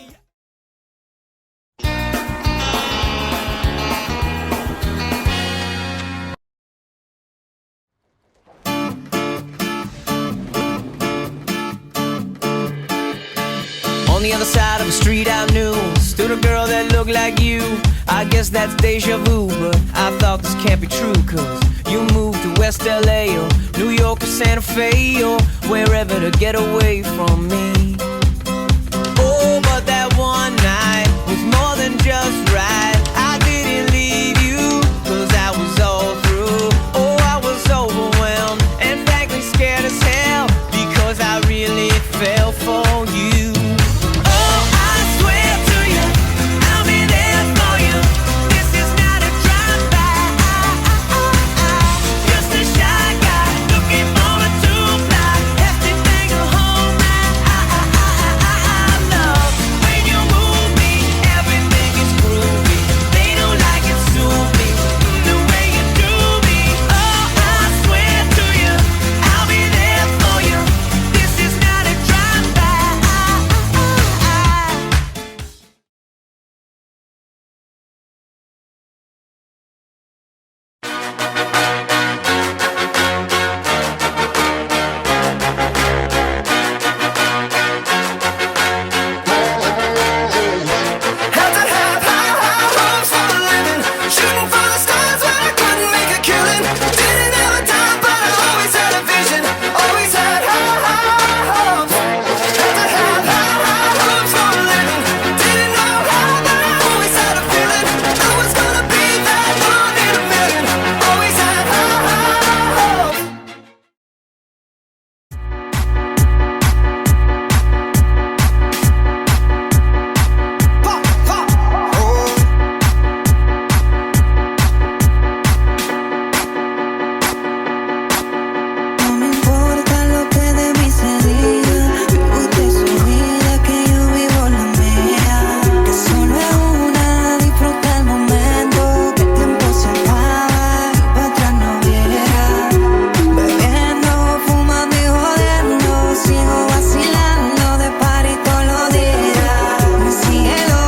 the other side of the street I knew stood a girl that looked like you. I guess that's deja vu, but I thought this can't be true, cause you moved to West LA or New York or Santa Fe or wherever to get away from me. Oh, but that one night was more than just right. I didn't leave you, cause I was all through. Oh, I was overwhelmed and frankly scared as hell, because I really fell for you. Oh, I swear to you, I'll be there for you. This is not a drive-by. Just a shy guy looking for a two-ply. Hefty thing to hold my love. When you move me, everything is groovy. They don't like it, sue me the way you do me. Oh, I swear to you, I'll be there for you. This is not a drive-by. Had to have high hopes for a living, shooting for the stars when I couldn't make a killing. Didn't have a dime, but I always had a vision, always had high hopes. Had to have high hopes for a living, didn't know how, but I always had a feeling I was gonna be that one in a million. Always had high hopes. No me importa lo que de mí se diga, vive usted su vida, que yo vivo la mía. Que solo es una, disfruta el momento, que el tiempo se acaba y para atrás no viera. Bebiendo, fumando y jodiendo, sigo vacilando de party todos los días. Síguelo.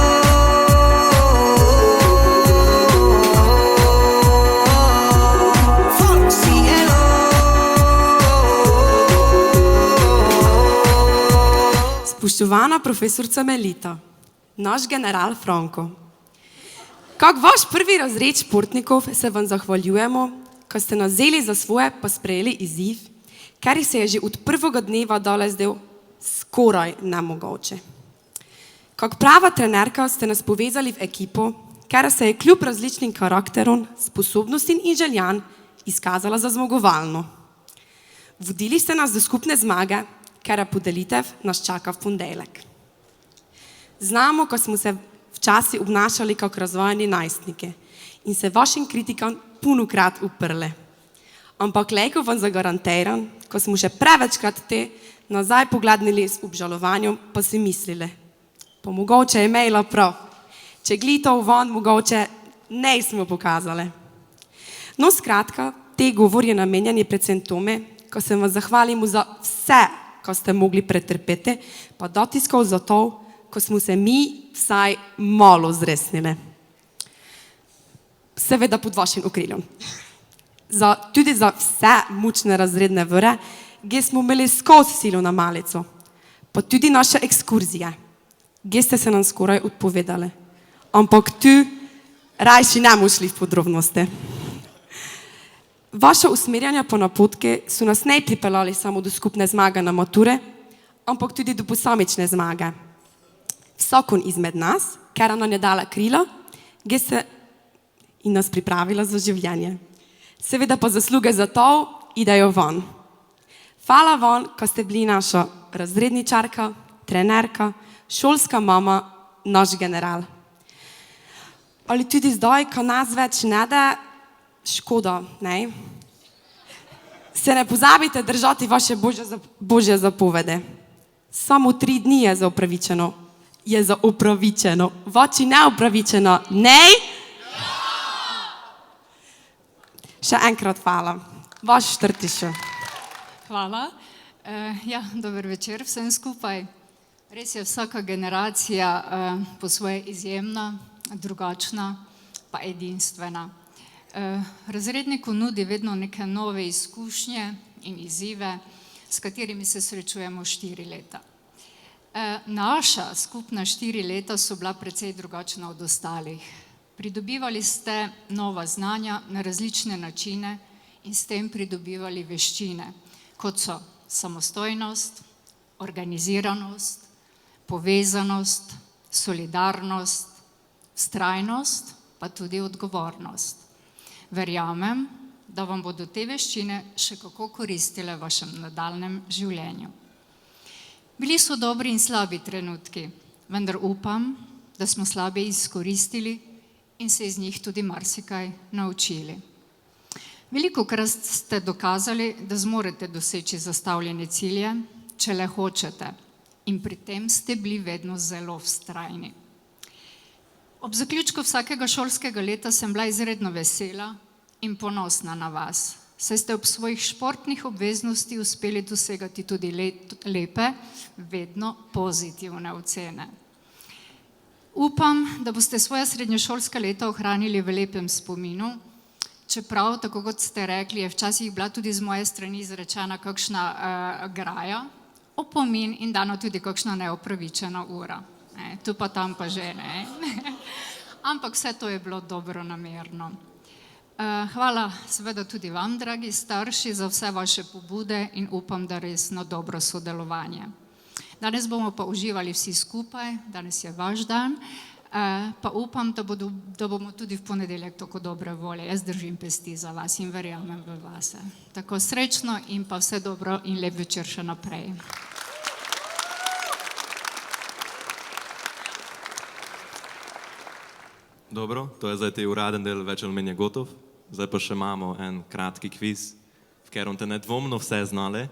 Spoštovana profesorica Melita, naš general Franko. Kak vaš prvi razred športnikov se vam zahvaljujemo, ko ste nas vzeli za svoje pa sprejeli izziv, kar se je že od prvega dneva dole zdel skoraj nemogoče. Kak prava trenerka ste nas povezali v ekipo, kar se je kljub različnim karakterom, sposobnostim in željan izkazala za zmagovalno. Vodili ste nas do skupne zmage, kar je podelitev nas čaka v ponedeljek. Znamo, ko smo se včasih obnašali kot razvojeni najstniki in se vašim kritikam punokrat uprli. Ampak lejko vam zagarantiram, ko smo še prevečkrat te nazaj pogledali z obžalovanjem, pa si mislili, pa mogoče je imela prav, če glitov von mogoče ne smo pokazali. No, skratka, te govor je namenjeni predvsem tome, ko se vam zahvalimo za vse, ko ste mogli pretrpeti, pa dotiskov za to, ko smo se mi vsaj malo zresnili. Seveda pod vašim okriljem. Tudi za vse močne razredne vre, gdje smo imeli skozi silo na malico, pa tudi naše ekskurzije, gdje ste se nam skoraj odpovedali. Ampak tu rajši ne bomo šli v podrobnosti. Vaše usmerjanja po napotke so nas ne pripeljali samo do skupne zmage na mature, ampak tudi do posamične zmage. Vsakon izmed nas, ker nam je dala krila, gdje se in nas pripravila za življenje. Seveda pa zasluge za to idejo von. Hvala von, ko ste bili naša razredničarka, trenerka, šolska mama, naš general. Ali tudi zdaj, ko nas več ne da, škoda, ne? Se ne pozabite držati vaše božje zapovede. Samo 3 dni je za upravičeno. Je za upravičeno. Vači neupravičeno. Ne? Še enkrat hvala. Vaš Štrtiša. Hvala. Ja, dober večer vsem skupaj. Res je vsaka generacija po svoje izjemna, drugačna pa edinstvena. Razredniku nudi vedno neke nove izkušnje in izzive, s katerimi se srečujemo 4 leta. Naša skupna 4 leta so bila precej drugačna od ostalih. Pridobivali ste nova znanja na različne načine in s tem pridobivali veščine, kot so samostojnost, organiziranost, povezanost, solidarnost, vztrajnost, pa tudi odgovornost. Verjamem, da vam bodo te veščine še kako koristile v vašem nadaljnjem življenju. Bili so dobri in slabi trenutki, vendar upam, da smo slabe izkoristili in se iz njih tudi marsikaj naučili. Velikokrat ste dokazali, da zmorete doseči zastavljene cilje, če le hočete, in pri tem ste bili vedno zelo vztrajni. Ob zaključku vsakega šolskega leta sem bila izredno vesela in ponosna na vas, saj ste ob svojih športnih obveznosti uspeli dosegati tudi lepe, vedno pozitivne ocene. Upam, da boste svoja srednješolska leta ohranili v lepem spominu, čeprav, tako kot ste rekli, je včasih bila tudi z moje strani izrečena kakšna graja, opomin in dano tudi kakšna neopravičena ura. Tu pa tam pa že ne. Ampak vse to je bilo dobronamerno. Hvala seveda tudi vam, dragi starši, za vse vaše pobude in upam, da resno dobro sodelovanje. Danes bomo pa uživali vsi skupaj, danes je vaš dan, pa upam, da bomo tudi v ponedeljek tako dobre volje. Jaz držim pesti za vas in verjamem v vas. Tako srečno in pa vse dobro in lep večer še naprej. Dobro, to je zdaj te uraden del več ali manj gotov. Zdaj pa še imamo en kratki kviz, v katerem te nedvomno vse znale.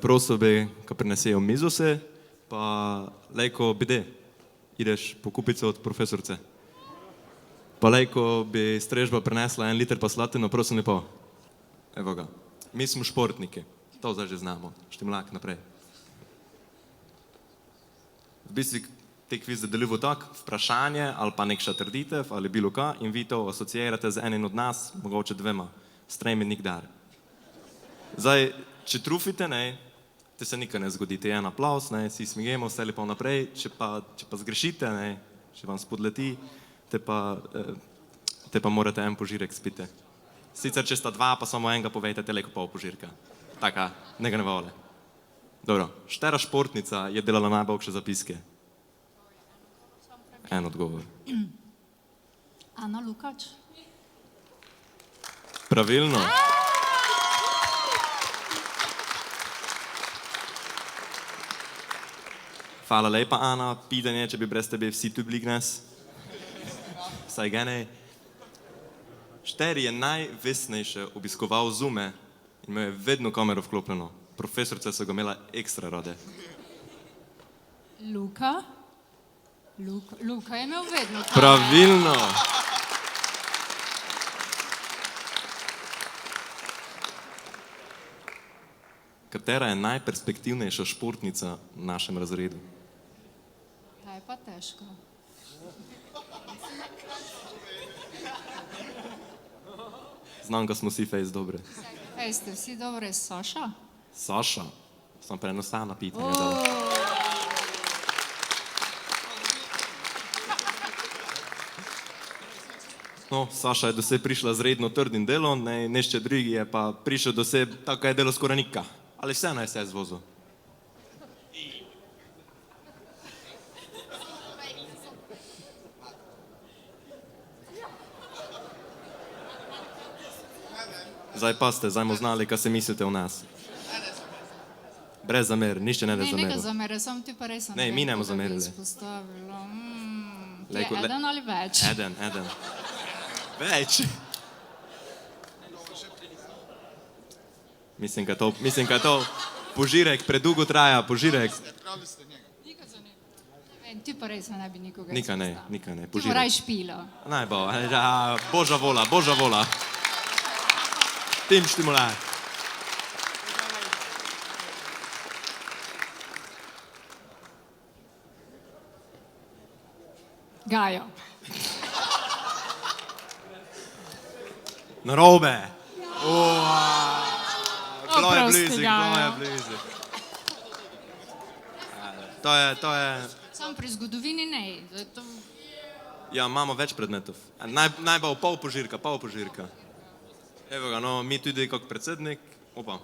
Prosil bi, ko prinesejo mizo se, pa lejko bide, ideš po kupico od profesorce. Pa lejko bi strežba prinesla 1 liter pa slatino, prosim lepo. Evo ga, mi smo športniki, to zdaj že znamo, štimlak naprej. V bistvu te kviz zadelivo tak, vprašanje ali pa nekša trditev ali bilo ka in vi to asociirate z enim od nas, mogoče 2, s 3 nikdar. Zdaj, če trufite, ne, te se nikaj ne zgodi, te je en aplaus, ne, si smijemo, vse lepo naprej, če pa zgrešite, ne, če vam spodleti, te pa morate en požirek spiti. Sicer, če sta 2, pa samo enega povejte, te leko pol požirka. Taka, nega ne vole. Dobro, štera športnica je delala najboljše zapiske? En odgovor. Ana Lukač. Pravilno. Hvala lepa, Ana. Pitanje, če bi brez tebe vsi tu bili gnes. Saj gene. Šteri je najvesnejše obiskoval Zume in imel je vedno kamero vklopljeno. Profesorce so ga imela ekstra rade. Luka? Luka je imel vedno kamero. Pravilno. Katera je najperspektivnejša športnica v našem razredu? Kaj pa težko. Znam, da smo vsi fejs dobre. Fejs ste vsi dobre, Saša? Saša? Sem prenosala pitanje. Oh. No, Saša je do sebe prišla z redno trdim delom, nešče drugi je pa prišel do sebe, tako je delo skoraj nika. Ali vseeno je se zvozil. Zdaj pa ste, zdaj mo znali, kaj se mislite o nas. Brez zamer, nišče ne da zameril. Ne, neka zamere, samo ti pa res sem ne, mi nemo zamerili. Izpostavilo. Ti je eden ali več? Eden. Več. Mislim, ka to požirek predugo traja, požirek. Ti pa res ne bi nikoga izpostavil. Nika ne, požirek. Ti moraj špilo. Naj bo, boža vola. Tim štimulaj. Gajo. Narobe. Bilo je blizu. to je... Sam pri zgodovini ne. Zato... Ja, imamo več predmetov. Najbolj pol požirka. Evo ga, no, mi tudi kot predsednik,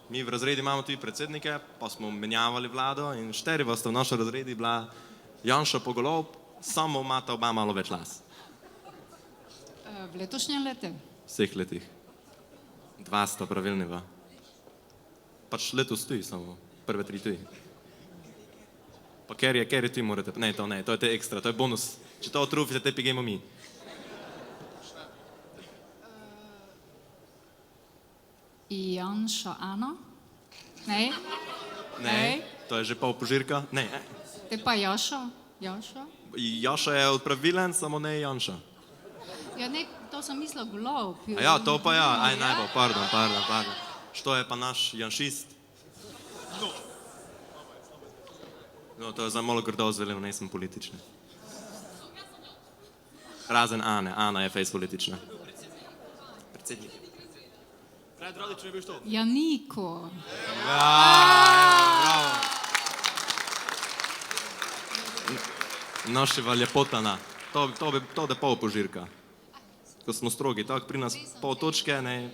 mi v razredi imamo tudi predsednike, pa smo menjavali vlado in 4 sta v našem razredi bila Janša pa Golob, samo imata oba malo več las. V letošnjem letu? Vseh letih. 2 sta pravilniva. Pač letos tuji samo, prve 3 tuji. Pa ker je tuji morate, ne, to je te ekstra, to je bonus. Če to otrufite, te pigemo mi. Janša Ana? Ne? Ne, to je že pol požirka. Ne. Te pa Jaša? Jaša je odpravilen, samo ne Janša. Ja, ne, to sem mislila Golob. A ja, to pa ja, aj najbolj, pardon. Što je pa naš janšist? No, to je za malo grdo zvelil, ne sem politični. Razen Ane, Ana je fejs politična. Predsednik. Ja, Niko. Bravo. Naši valjepotana. To da pol požirka. Ko smo strogi, tako pri nas pol točke, ne,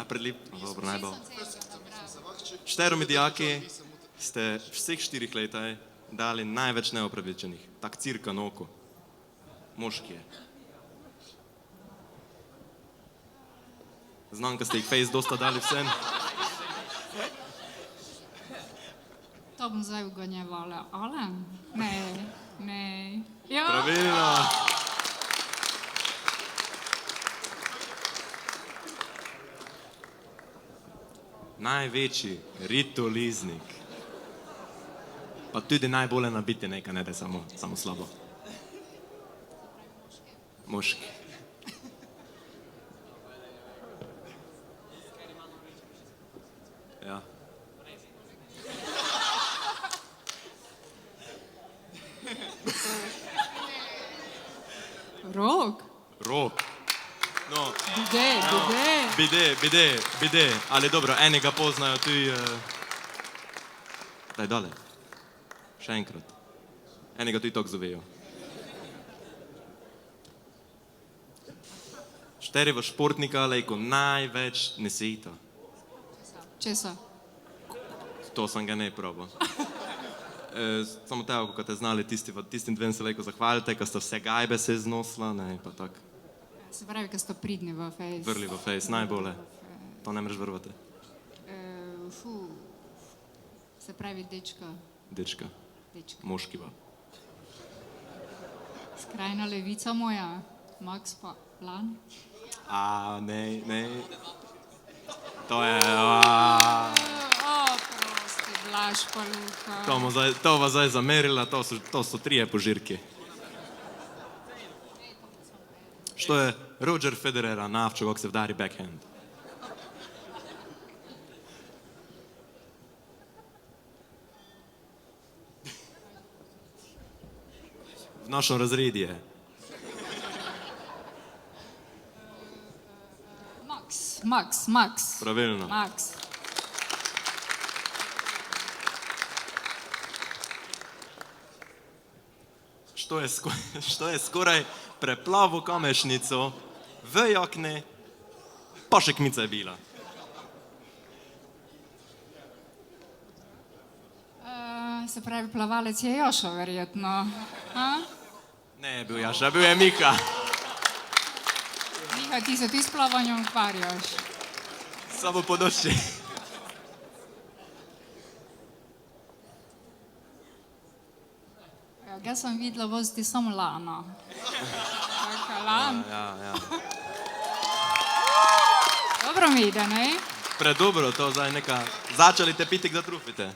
predlip, dobro, najbolj. 4 dijaki ste vseh 4 letaj dali največ neopravičenih, tak cirka na oko. Moški je. Znam, da ste jih fejs dosta dali vsem. To bom zdaj uganjevala. Alen? Ne. Ja. Pravilno. Največji ritoliznik. Pa tudi najbolje nabiti nekaj, ne da je samo slabo. Moški. Ja. Rok? No. Bide. Ali dobro, enega poznajo tudi... Daj dole. Še enkrat. Enega tudi tako zovejo. 4 športnika lejko največ nesejta. Česa? To sem ga ne probal. Samo tega, ko te znali, tistim 2 se lejko zahvalite, ko sta vse gajbe se znosila, ne, pa tak. Se pravi, ko sta pridni v fejs. Vrli v fejs, najbolje. To ne mreš vrvati. Se pravi, dečka. Dečka. Moški pa. Skrajna levica moja, Max pa Lan. Ne. To je... Prosti, Blaž pa Luka. To vas zdaj zamerila, to so 3 požirki. Što je Roger Federera navčo, kako se vdari backhand. V našem razredu je. Max. Pravilno. Max. Što je skoraj preplavil kamešnico v jakni, pa še kmica je bila. Se pravi, plavalec je Jošo, verjetno. Ne je bil Jaša, bil je Mika. Mika, ti se s plavanjem ukvarjaš. Samo podošči. Jaz sem videla voziti samo Lana. Lan. Ja. Dobro mi ide, ne? Predobro to zdaj neka. Začeli te pitik, da trufite.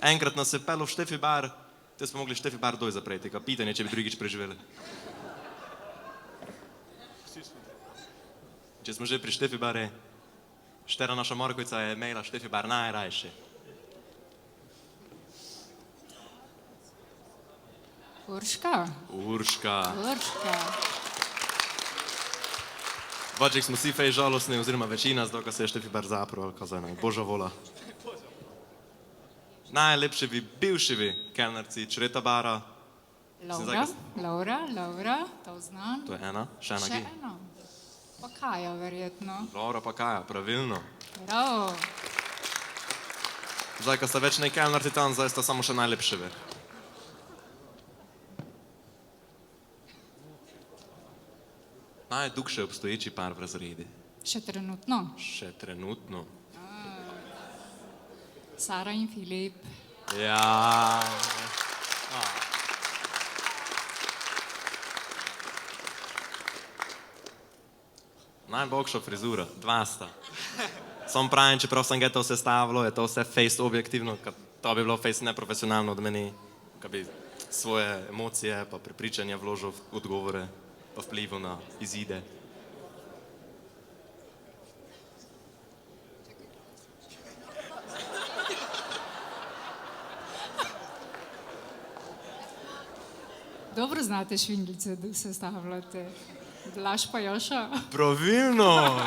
Enkrat nas je pelo v Štefi bar, te smo mogli Štefi bar doj zapreti, ka pitanje, če bi drugič preživeli. Če smo že pri Štefi bare, štera naša Morkovica je imela Štefi bar najrajše. Urška. Vaček smo si fej žalostni, oziroma večina, zato, ko se je Štefi bar zaprl, kazaj naj, boža vola. Najlepši vi, bivši vi, kelnerci, čreta bara. Laura, to znam. To je ena, še ena Še gi. eno. Pa Kaja verjetno. Laura pa Kaja, pravilno. Bravo. Zdaj, ko sta več ne kelnerci tam, zdaj sta samo še najlepši vi. Najdugše obstoječi par v razredi. Še trenutno. Še trenutno. Sara in Filip. Ja. Najboljša frizura, dva sta. Sam pravim, čeprav sem ga to vse stavilo, je to vse face objektivno, to bi bilo face neprofesionalno od meni, ko bi svoje emocije pa prepričanja vložil v odgovore pa vplival na izide. Dobro znate švindlice, da se stavljate. Blaž pa Joša. Pravilno!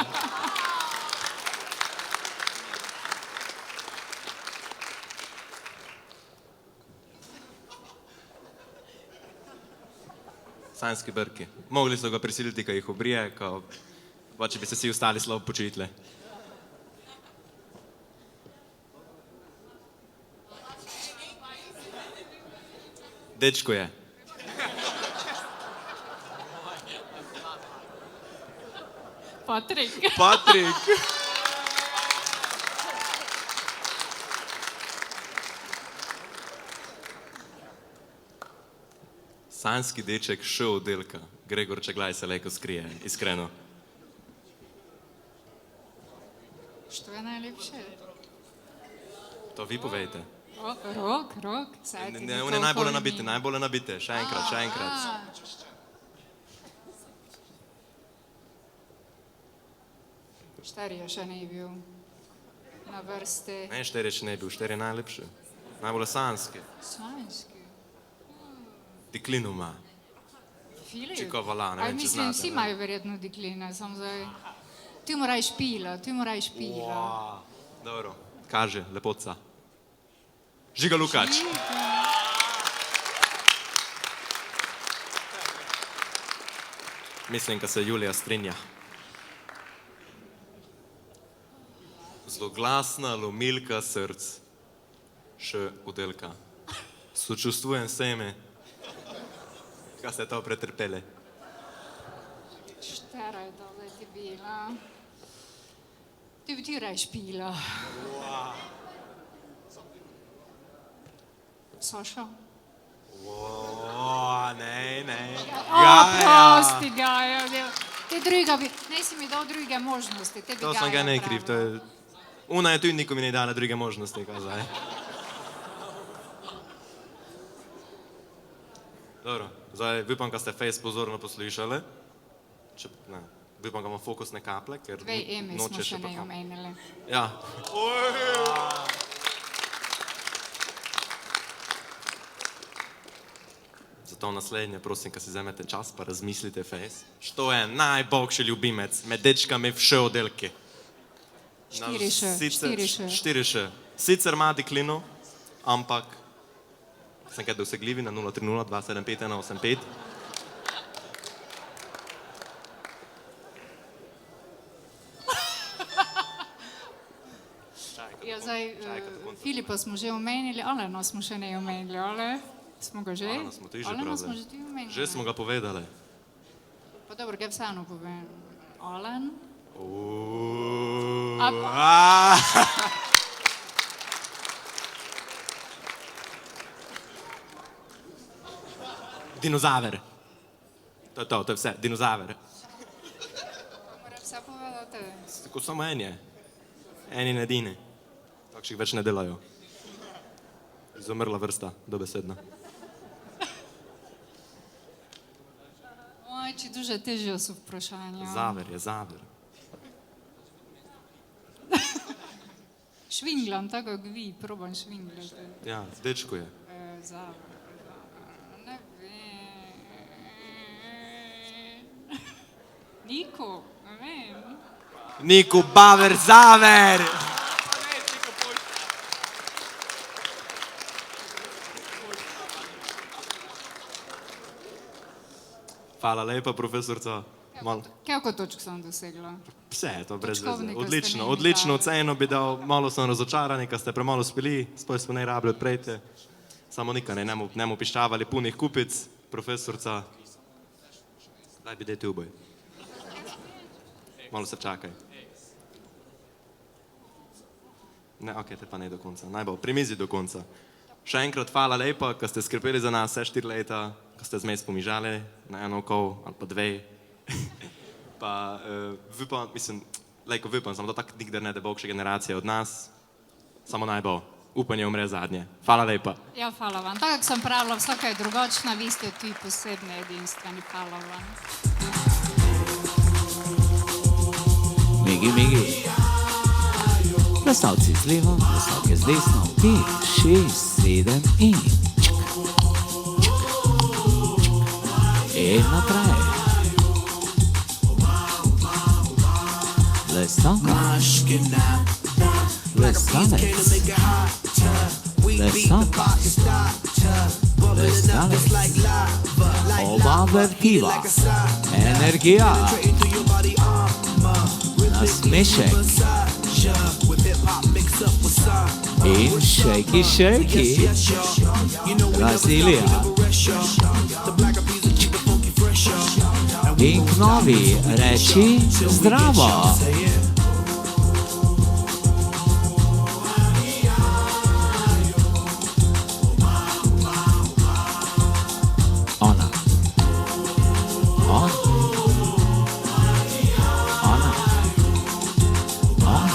Sanjski brki. Mogli so ga prisiliti, ko jih obrije, pa če bi se vsi ostali slabo počutili. Dečko je. Patrik. Patrik. Sanjski deček še oddelka. Gregor Čeglaj se lejko skrije, iskreno. Što je najlepše? To vi povejte. Rok. Ne, on je najbolje nabite. Še enkrat. Štiri je še ne bil na vrsti. Ne, štiri še ne bil, štiri je najlepše. Najbolje sanjski. Sanjski. Deklinu ima. Filip? Čikovala, ne vem, če mislim, znate. vsi imajo verjetno dekline, samo zdaj. Ti moraš pila. Wow. Dobro, kaže, lepotca. Žiga Lukač. Mislim, da se Julija strinja. Zloglasna lomilka src, še oddelka. Sočustvujem seme, kaj ste to pretrpeli. Štera je to, da ti bila. Ti bi ti rajš pila. Saša? Ne. Prosti Gaja. Te druga bi, ne si mi dal druge možnosti. To sem ga ne kriv, to je... Una je tudi nikomu ne dala druge možnosti, kaj zdaj. Dobro, zdaj upam, da ste face pozorno poslušali. Upam, da imam fokusne kaple, ker Dve Emi smo še ne pa- omenili. Ja. Zato naslednje, prosim, da si vzamete čas pa razmislite face. Što je najboljši ljubimec med dečkami v še oddelki? Štiri še. Sicer ima deklino, ampak sem kaj dosegljivi na 030 275 185. Ja, zdaj, Filipa smo že omenili, Alena smo še ne omenili, ale? Smo ga že? Alena smo ti že Alena smo pravili. že ti omenili. Že smo ga povedali. Pa dobro, ga vseeno povem. Alen? Dinozaver. To je vse, dinozaver. Mora vse povedati. Tako samo en je. En in edini. Takšnih več ne delajo. Izumrla vrsta, dobesedna. Oj, či duže težje so vprašanja. Zaver je zaver. Švinglam, tako kot vi, probam švinglati. Ja, dečko je. Zaver. Ne vem. Niko, ne vem. Niko Baver Zaver! Hvala lepa, profesorca. Koliko točk sem dosegla? Vse je to brez veze. Točkovnika ste Odlično, mi odlično dali. oceno bi dal, malo sem razočarani, ker ste premalo spili, spoj smo ne rabili odprejte. Samo nikaj ne mu piščavali punih kupic, profesorca. Daj bi dejte uboj. Malo se čakaj. Ne, ok, te pa ne do konca. Najbolj, pri mizi do konca. Še enkrat hvala lepa, ker ste skrbeli za nas vse 4 leta, ker ste zmes pomižali na eno okol ali pa 2. Pa vypam, mislim, lejko vypam, samo to tak nikdar ne, da bo še generacija od nas. Samo najbolj, upanje umre zadnje. Hvala lepa. Ja, hvala vam. Tako sem pravila, vsaka je drugačna, vi ste tu posebni, edinstveni. Hvala vam. Migi, migi. Plesalci z levo, plesalke z desno, 5, 6, 7 in čk, čk, čk. In naprej. Plesalka. Plesalec. Plesalka. Plesalec. Oba vertiva. Energija. Nasmešek. In šejki, šejki. Brazilija. In k novi reči zdravo. Ona. On. Ona. On.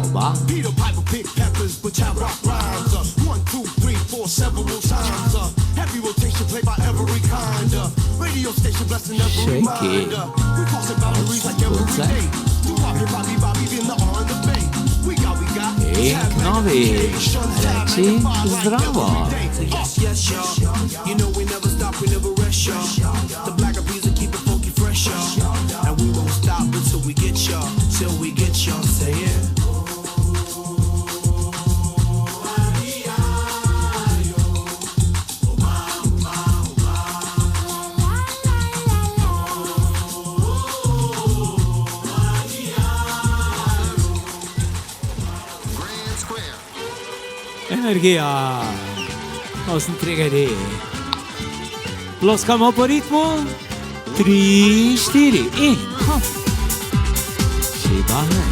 Oba. Peter Piper picked peppers, but I rock rhymes. 1, 2, 3, 4, several times. Heavy rotation played by every kind. Radio station blessing every mind. We crossing boundaries like every day. Do Bobby, Bobby, Bobby, in the on the bay. We got. In k novi reči zdravo. Yes, yes, y'all. You know we never stop, we never rest, y'all. The black bees will keep it funky fresh, y'all. And we won't stop until we get y'all. Till we get y'all. Say it. Energija. 8-3 Ploskamo po ritmu. 3, 4 in hop. Šibane.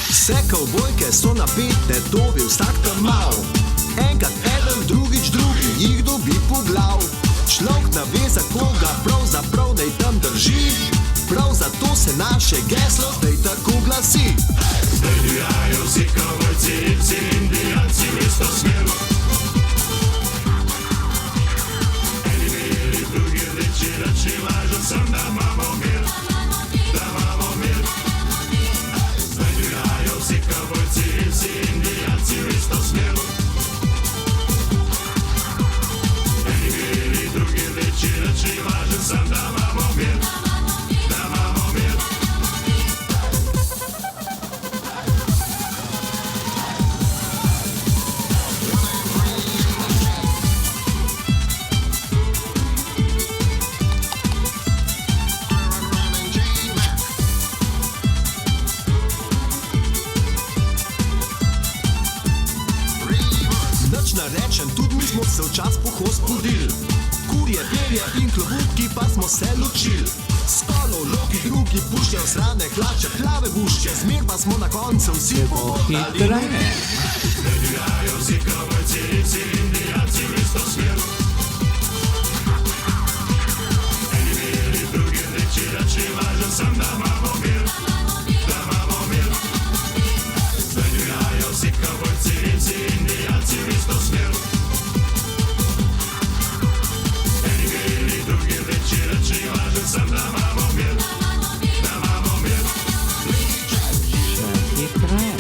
Vse kavbojke so napete, dobi vsak tam mal. Enkrat eden, drugič drugi, jih dobi po glav. Človek ne ve, za koga pravzaprav naj tam drži. Prav zato se naše geslo zdaj tako glasi. Zdaj divjajo vsi kavbojci, vsi indijanci v isto smer. Eni beli, drugi rdeči, reči važno sem, da imamo mir. Da imamo mir. Zdaj divjajo vsi kavbojci, vsi indijanci v isto smer. Eni beli, drugi rdeči, reči važno sem, da imamo mir. Da imamo mir. Nič ne rečem, tudi mi smo se včas pohod spodili. Kurje, perje in klobuki pa smo se ločili. Spolov, loki, drugi puščajo srane hlače, plave bušče, zmer pa smo na koncu vsi pohotali. Zdaj divjajo vsi kavbojci, vsi indijanci v isto smer. Eni beli, drugi rdeči, reči važno sem, da imamo mir. Da imamo mir. Zdaj divjajo vsi kavbojci, vsi indijanci v isto smer. Eni beli, drugi rdeči, reči važno sem, da imamo mir. Da imamo mir. Še hitreje.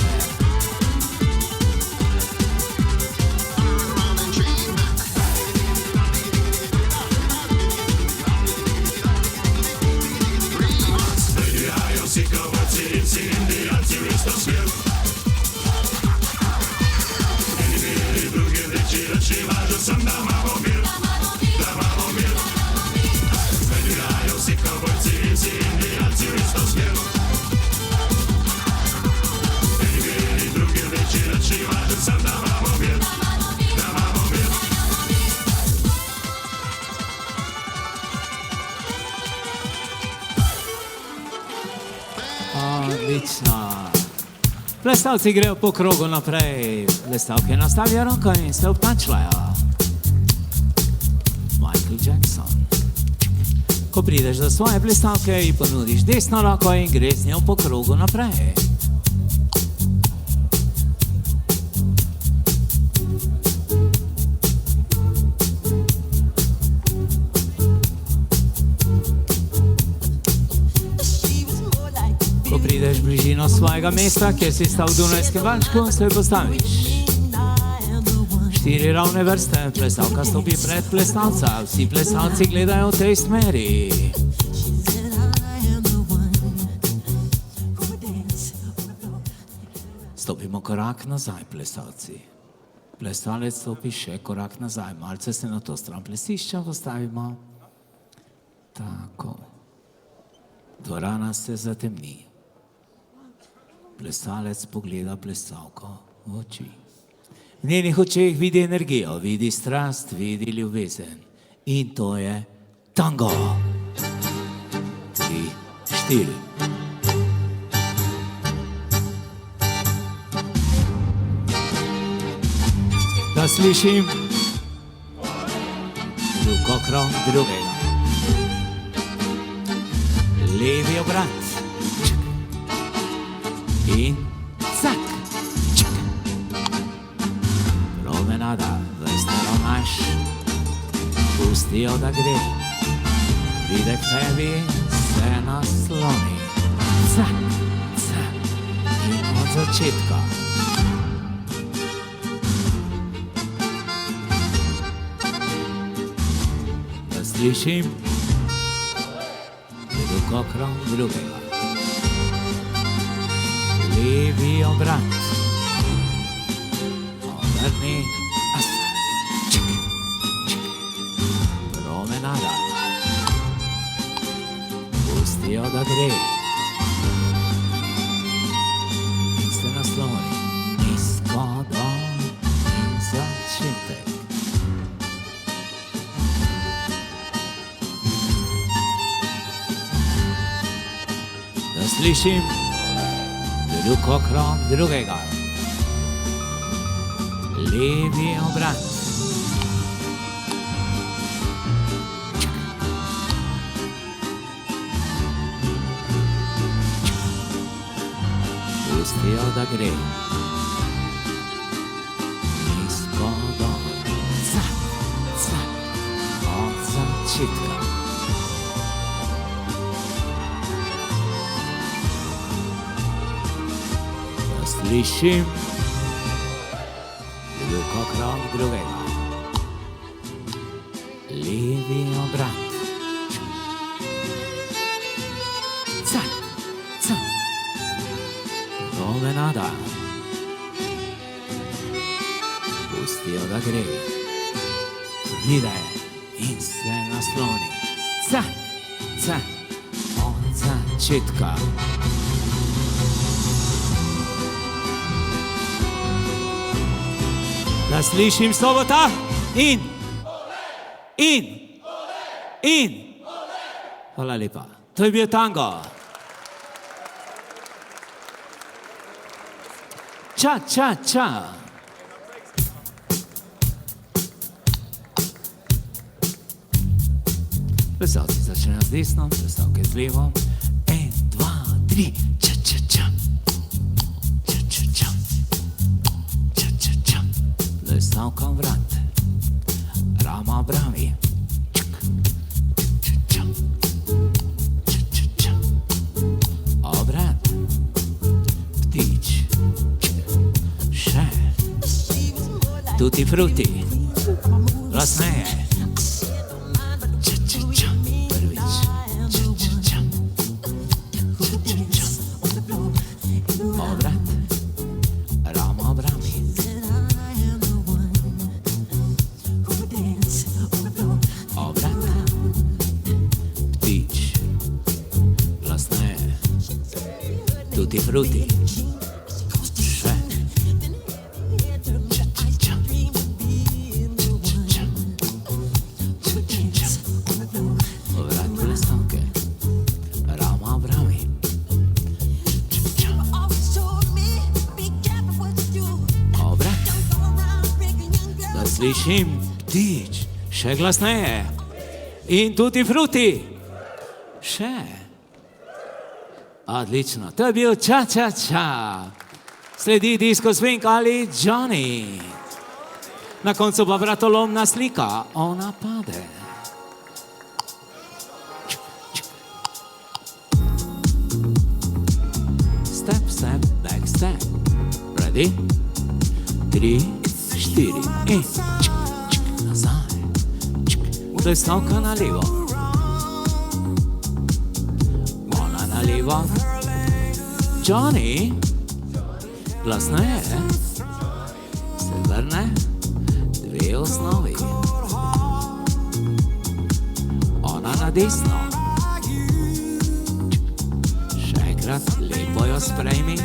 Odlično. Plesalci grejo po krogu naprej, plesalke nastavijo roko in se obtačlajo. Michael Jackson. Ko prideš do svoje plesalke, ji ponudiš desno roko in greš z njo po krogu naprej. Ko prideš v bližino svojega mesta, kjer si stal v Dunajskem valčku, se postaviš. 4 ravne vrste, plesalka stopi pred plesalca, vsi plesalci gledajo v tej smeri. Stopimo korak nazaj, plesalci. Plesalec stopi še korak nazaj, malce se na to stran plesišča postavimo. Tako. Dvorana se zatemni. Plesalec pogleda plesalko v oči. V njenih očeh vidi energijo, vidi strast, vidi ljubezen. In to je tango. 3, 4. Da slišim rukokrog drugega. Levi obrat. In cak. Promenada, vrsta ravnaš, pustijo, da gre. Pride k tebi, se nasloni. Cak, cak. In od začetka. Da slišim rukokrog drugega. Levi obrat. Obrni, asa, ček, ček. Promenada. Pustijo, da gre. In se nasloni. Nizko dol in začetek. Da slišim rukokrog drugega. Levi obrat. Pustijo, da gre. Nizko dol. Cak, cak. Od začetka. Slišim rukokrog drugega. Levi obrat. Cak, cak. Promenada. Pustijo, da gre. Pride in se nasloni. Cak, cak. Od začetka. Da slišim sobota in. Hvala lepa. To je bil tango. Ča, ča, ča. Plesalci začnejo z desno, plesalke z levo. 1, 2, 3, ča, ča, ča. Ča, ča, ča. Ča, ča, ča. Plesalka vrat. Rama bravi. Ča, ča, ča. Ča, ča, ča. Obrat. Ptič. Še. Tutti frutti. Glasneje. fruti. Še. Vrati lestanke. Rama Abrami. Dobre. Da slišim ptič. Še glasneje. In tutti frutti. Še. Odlično. To je bil Ča, ča, ča. Sledi disco swing ali Johnny. Na koncu pa vratolomna slika. Ona pade. Step, step, back, step. Ready? 3, 4 in nazaj. Plestavka na levo. Ona na levo. Johnny, glasneje. Se vrne. 2 osnovi. Ona na desno. Še enkrat, lepo jo sprejmi.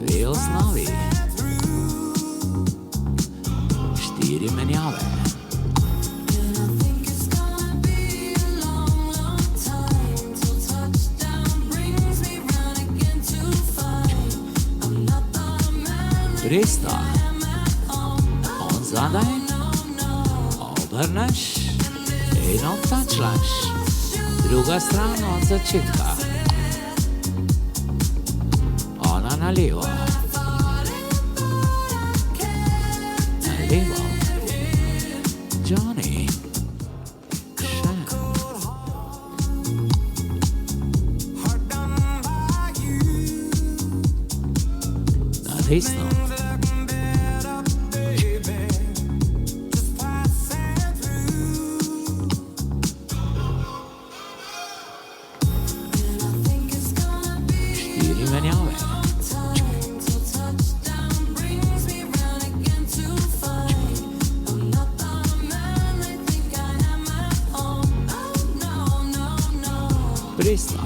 2 osnovi. 4 menjave. Presta. On zadaj. Obrneš in obtačlaš. Druga stran od začetka. Ona na levo. Na levo. Johnny. Še. Na desno. Presta.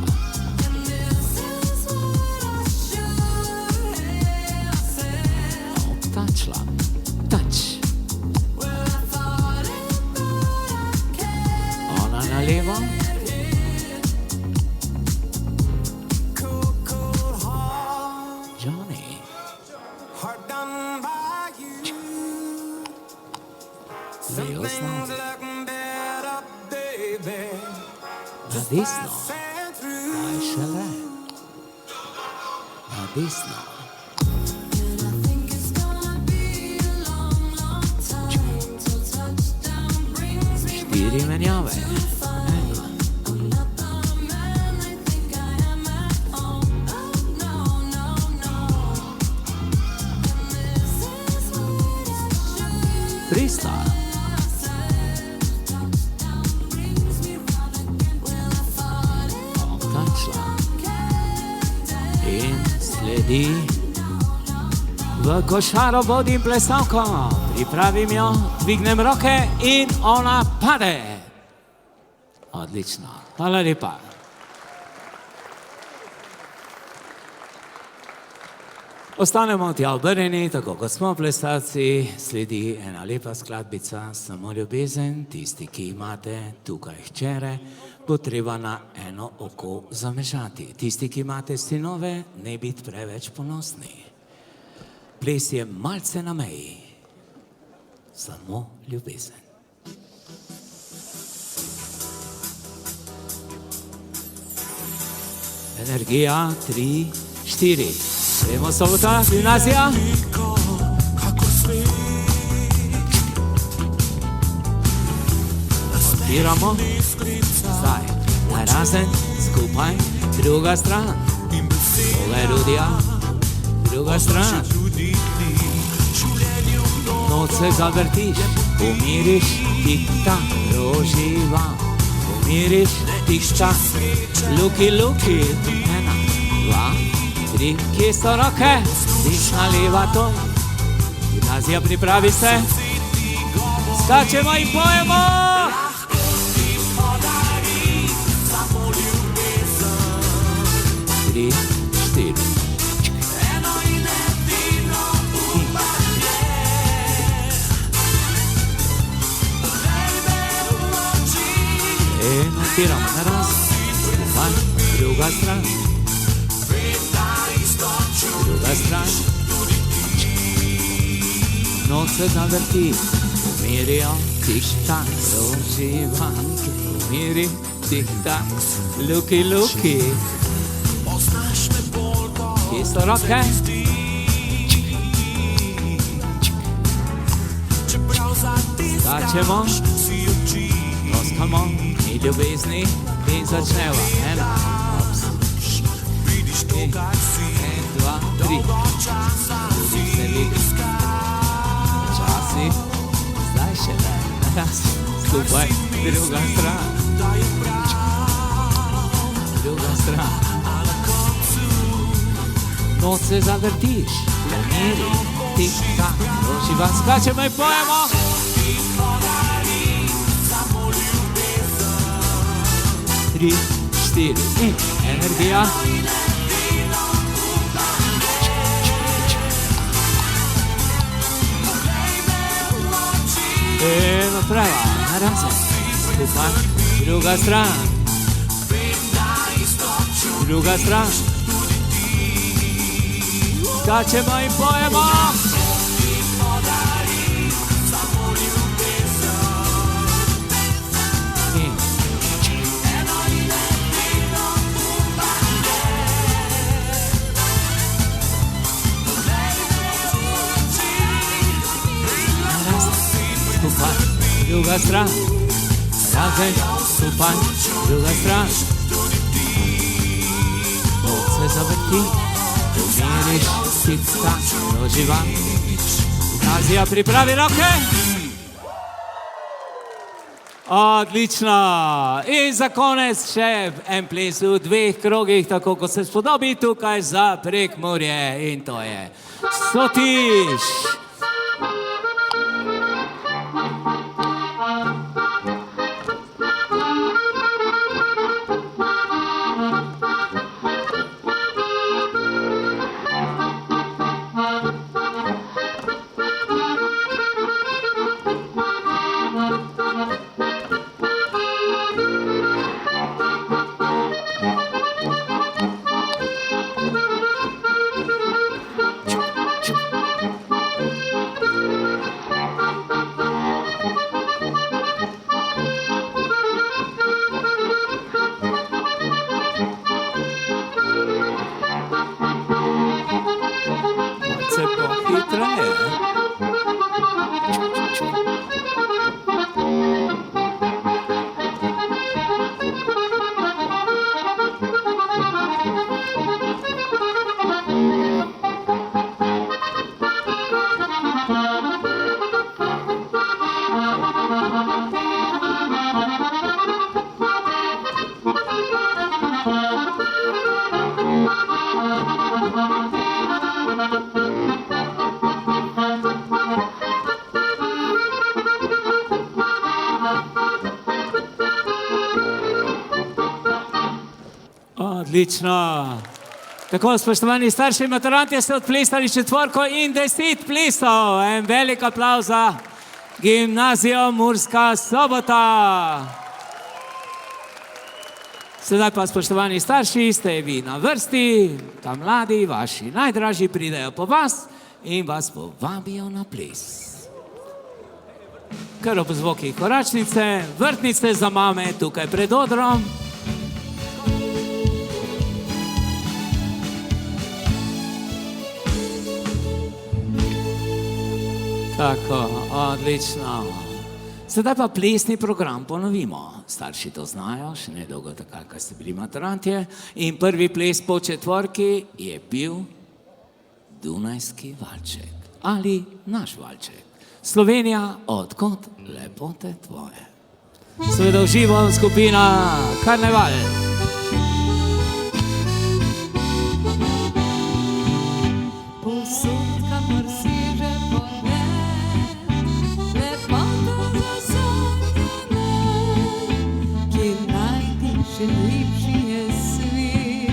Obtačla. Tač. Ona na levo. Johnny. Dve osnovi. Na desno. Aj šele. Na desno. Štiri menjave. Ena. Presta. In sledi v košaro vodim plesalko, pripravim jo, dvignem roke in ona pade. Odlično, hvala lepa. Ostanemo tja obrnjeni, tako kot smo plesalci, sledi ena lepa skladbica, Samo ljubezen, tisti, ki imate tukaj hčere, bo treba na eno oko zamežati. Tisti, ki imate sinove, ne biti preveč ponosni. Ples je malce na meji. Samo ljubezen. Energija 3, 4. Gremo Sobota, gimnazija. Odpiramo. Zdaj, narazen, skupaj, druga stran. Poglej Rudija, druga stran. Noč se zavrtiš, umiriš, tik-tak, roživa. Umiriš, tik-tak, luki, luki. 1, 2, 3, kje so roke? Desna, leva, to. Gimnazija, pripravi se. Skačemo in pojemo! 3, 4. Natiramo naraz, skupaj, druga stran, druga stran. Noč se zavrti, umirijo, tik-tak, doživanke, umiri, tik-tak, luki, luki. Isto roke. Skačemo, ploskamo in ljubezni in začneva. Ena, en, dva, tri. Ljudi se vidi. Časi, zdaj še ne. Raz, skupaj, druga stran. Druga stran. Noč se zavrtiš, umiri, tik-tak, doživan. Skačemo in pojemo. 3, 4 in energija. Eno prava, narazen, skupaj, druga stran. Druga stran. Skačemo in pojemo. Druga stran, razen, skupaj, druga stran. Noč se zavrti, umiriš, tik-tak, doživan. Gimnazija, pripravi roke. Odlično. In za konec še en ples v 2 krogih, tako kot se spodobi tukaj za Prekmurje. In to je Sotiš. Odlično. Tako, spoštovani starši in maturanti, ste odplesali 4 in 10 plesov. En velik aplavz za Gimnazijo Murska Sobota. Sedaj pa, spoštovani starši, ste vi na vrsti, ta mladi, vaši najdražji pridejo po vas in vas povabijo na ples. Kar ob zvokih koračnice, vrtnice za mame tukaj pred odrom. Tako, odlično. Sedaj pa plesni program ponovimo. Starši to znajo, še nedolgo tako, kaj ste bili maturantje. In prvi ples po 4 je bil Dunajski valček ali naš valček. Slovenija, odkot lepote tvoje. Seveda v živo skupina Karneval. Lepši je svet,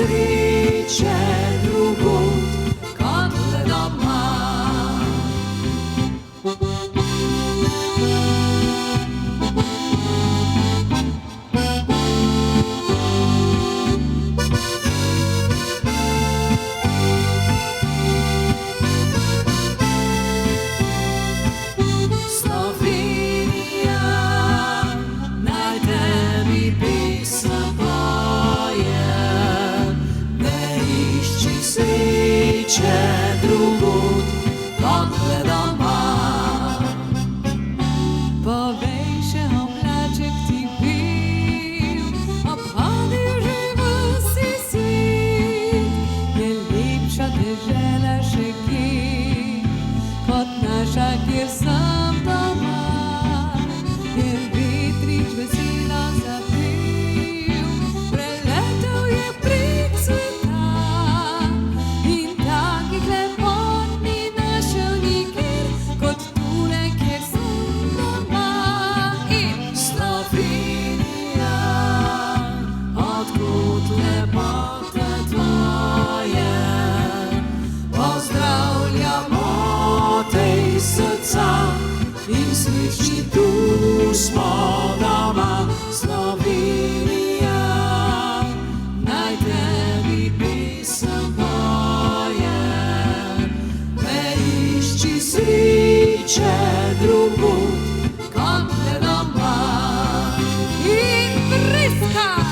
sreče drugod kot le doma. Sreče drugod kot le doma. Povej še oblaček ti bil, obhodi že vsi svet. Je lepša dežela še kje, kot naša, kjer sem doma. Je vetrič veselo zapel, preletel je prek sveta. In srečni tu smo doma, Slovenija, naj tebi pesem pojem. Ne išči sreče drugod kot le doma. In vriskaj!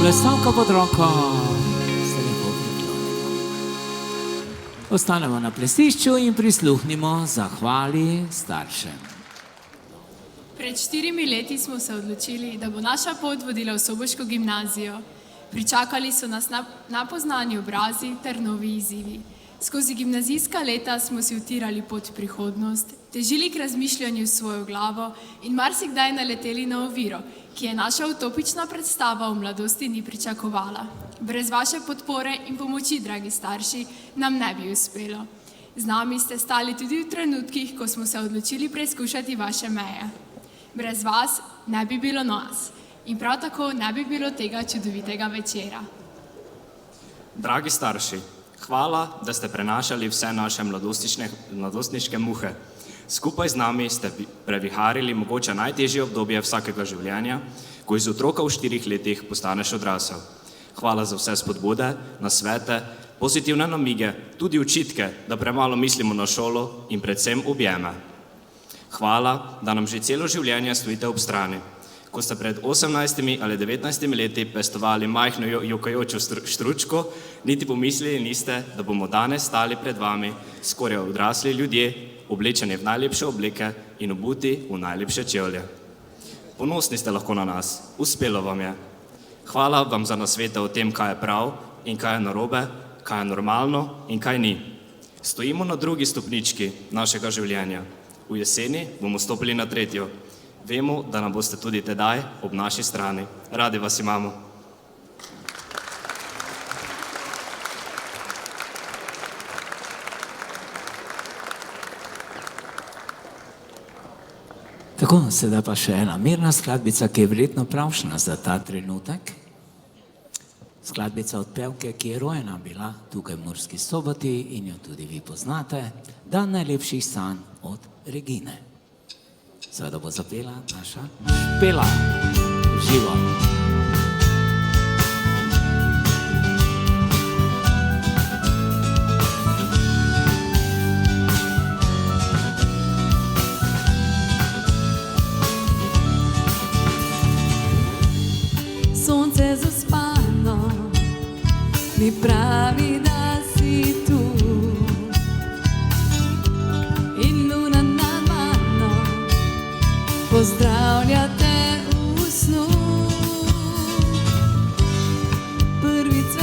Plesalka pod roko. Se lepo priklonimo. Ostanemo na plesišču in prisluhnimo zahvali staršem. Pred 4 leti smo se odločili, da bo naša pot vodila v soboško gimnazijo. Pričakali so nas napoznani obrazi ter novi izzivi. Skozi gimnazijska leta smo si utirali pot v prihodnost, težili k razmišljanju s svojo glavo in marsikdaj naleteli na oviro, ki je naša utopična predstava v mladosti ni pričakovala. Brez vaše podpore in pomoči, dragi starši, nam ne bi uspelo. Z nami ste stali tudi v trenutkih, ko smo se odločili preizkušati vaše meje. Brez vas ne bi bilo nas in prav tako ne bi bilo tega čudovitega večera. Dragi starši, hvala, da ste prenašali vse naše mladostniške muhe. Skupaj z nami ste previharili mogoče najtežje obdobje vsakega življenja, ko iz otroka v 4 letih postaneš odrasel. Hvala za vse spodbude, nasvete, pozitivne namige, tudi očitke, da premalo mislimo na šolo in predvsem objeme. Hvala, da nam že celo življenje stojite ob strani. Ko ste pred 18 ali 19 leti pestovali majhno jokajočo štručko, niti pomislili niste, da bomo danes stali pred vami skoraj odrasli ljudje, oblečeni v najlepše obleke in obuti v najlepše čevlje. Ponosni ste lahko na nas, uspelo vam je. Hvala vam za nasvete o tem, kaj je prav in kaj je narobe, kaj je normalno in kaj ni. Stojimo na drugi stopnički našega življenja. V jeseni bomo stopili na 3. Vemo, da nam boste tudi tedaj ob naši strani. Radi vas imamo. Tako, sedaj pa še ena mirna skladbica, ki je verjetno pravšna za ta trenutek. Skladbica od pevke, ki je rojena bila tukaj v Murski Soboti in jo tudi vi poznate, Dan najlepših sanj od Regine. Seveda bo zapela naša Špela živo. Sonce zaspano mi pravi, da si tu. In luna nad mano pozdravlja te v snu. Prvič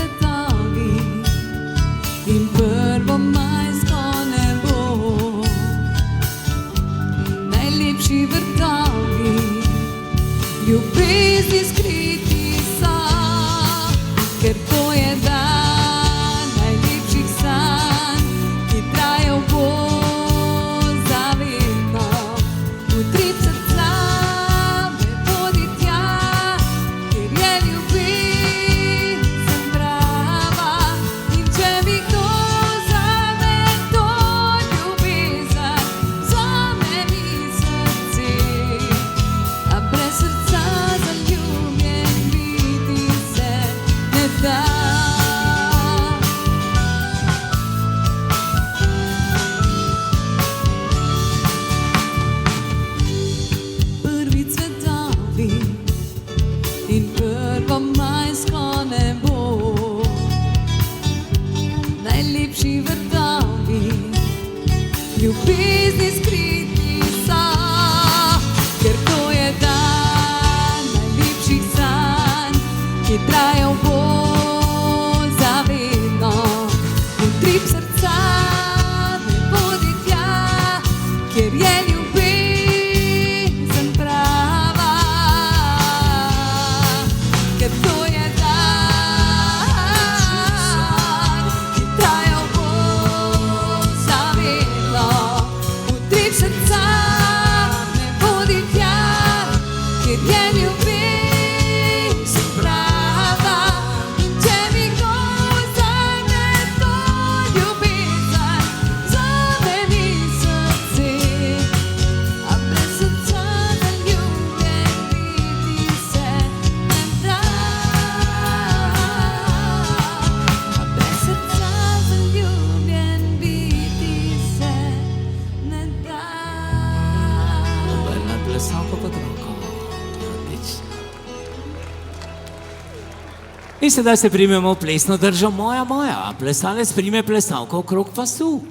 In sedaj se primemo plesno držo moja, moja. Plesalec prime plesalko okrog pasu.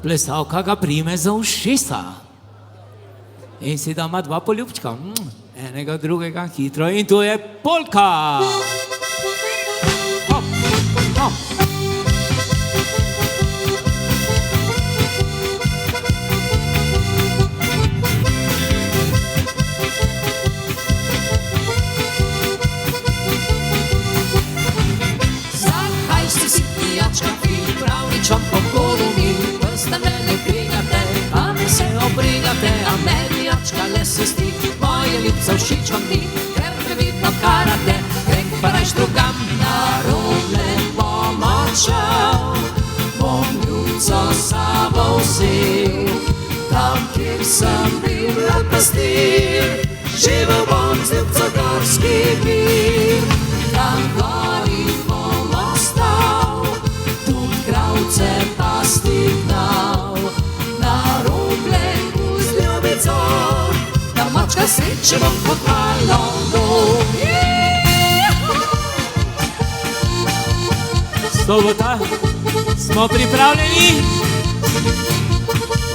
Plesalka ga prime za ušesa. In si dama dva poljubčka. Enega, drugega, hitro. In to je polka. Hop, hop. Zakaj ste sitni jačkavi, pravničom po kolu mi, prste mene krigate, a me se obrigate, a meni jačka le se sti, moje ljubce všeč vam ni, ker previdno karate, rek pa rajš drugam, na roble bom odšel, bom ljubco sabo vzel, tam, kjer sem bil pastir, živel bom z ljubco gorski mir, tam gori bom ostal, tudi kravce pasti gnal, na roblegu z ljubico, da mačka sreče bom poklala dol. Sobota, smo pripravljeni?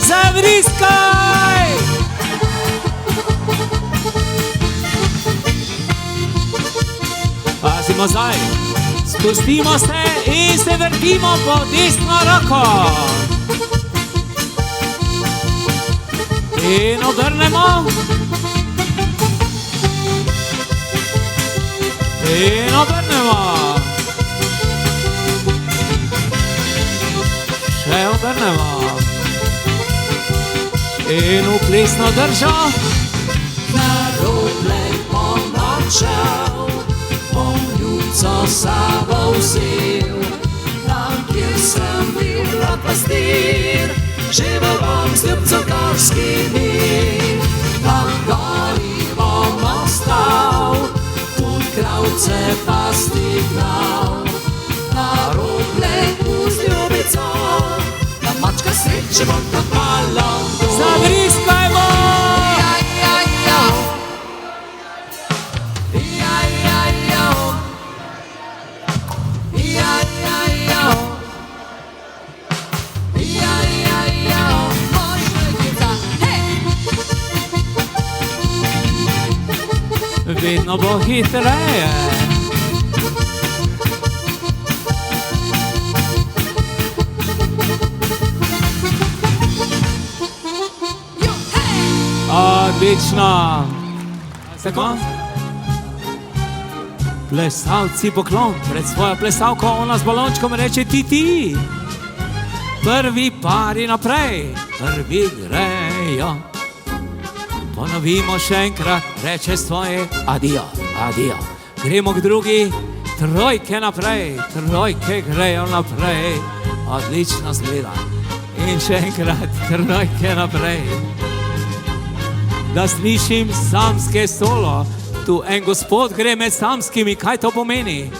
Zavriskaj! Pazimo zdaj, spustimo se in se vrtimo po desno roko. In obrnemo. In obrnemo. Še obrnemo. In v plesno držo. Na roble bom odšel, bom ljubco sabo vzel, tam, kjer sem bil pastir, živel bom z ljubco gorski mir, tam gori bom ostal, tudi kravce pasti gnal, na roblegu z ljubico, da mačka sreče bom poklala dol. Zavriskajmo! Vedno bo hitreje. Odlično. Tako? Plesalci poklon pred svojo plesalko, ona z balončkom reče ti. Prvi pari naprej, prvi grejo. Ponovimo še enkrat, reče svoje adijo, adijo. Gremo k drugi, trojke naprej, trojke grejo naprej. Odlično zgleda. In še enkrat, trojke naprej. Da slišim samske solo, tu en gospod gre med samskimi, kaj to pomeni?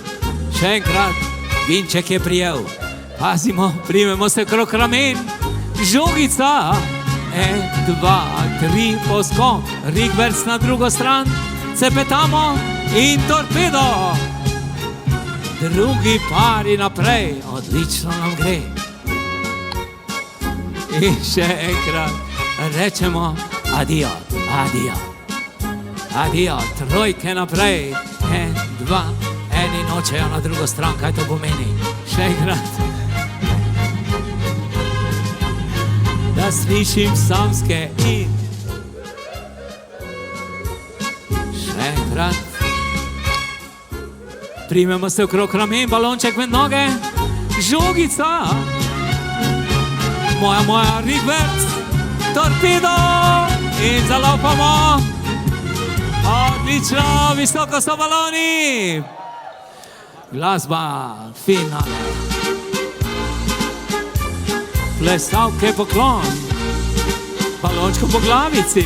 Še enkrat, vinček je prijel. Pazimo, primemo se krok ramen, žogica. 1, 2, 3, poskok, rigverc na drugo stran, cepetamo in torpedo. Drugi pari naprej, odlično nam gre. In še enkrat rečemo adijo, adijo. Adijo, trojke naprej, 1, 2, eni nočejo na drugo stran, kaj to pomeni? Še enkrat. Da slišim samske in še enkrat. Primemo se okrog ramen, balonček med noge, žogica. Moja, rigverc, torpedo in zalopamo. Odlično, visoko so baloni. Glasba, finale. Plesalke poklon, balončko po glavici,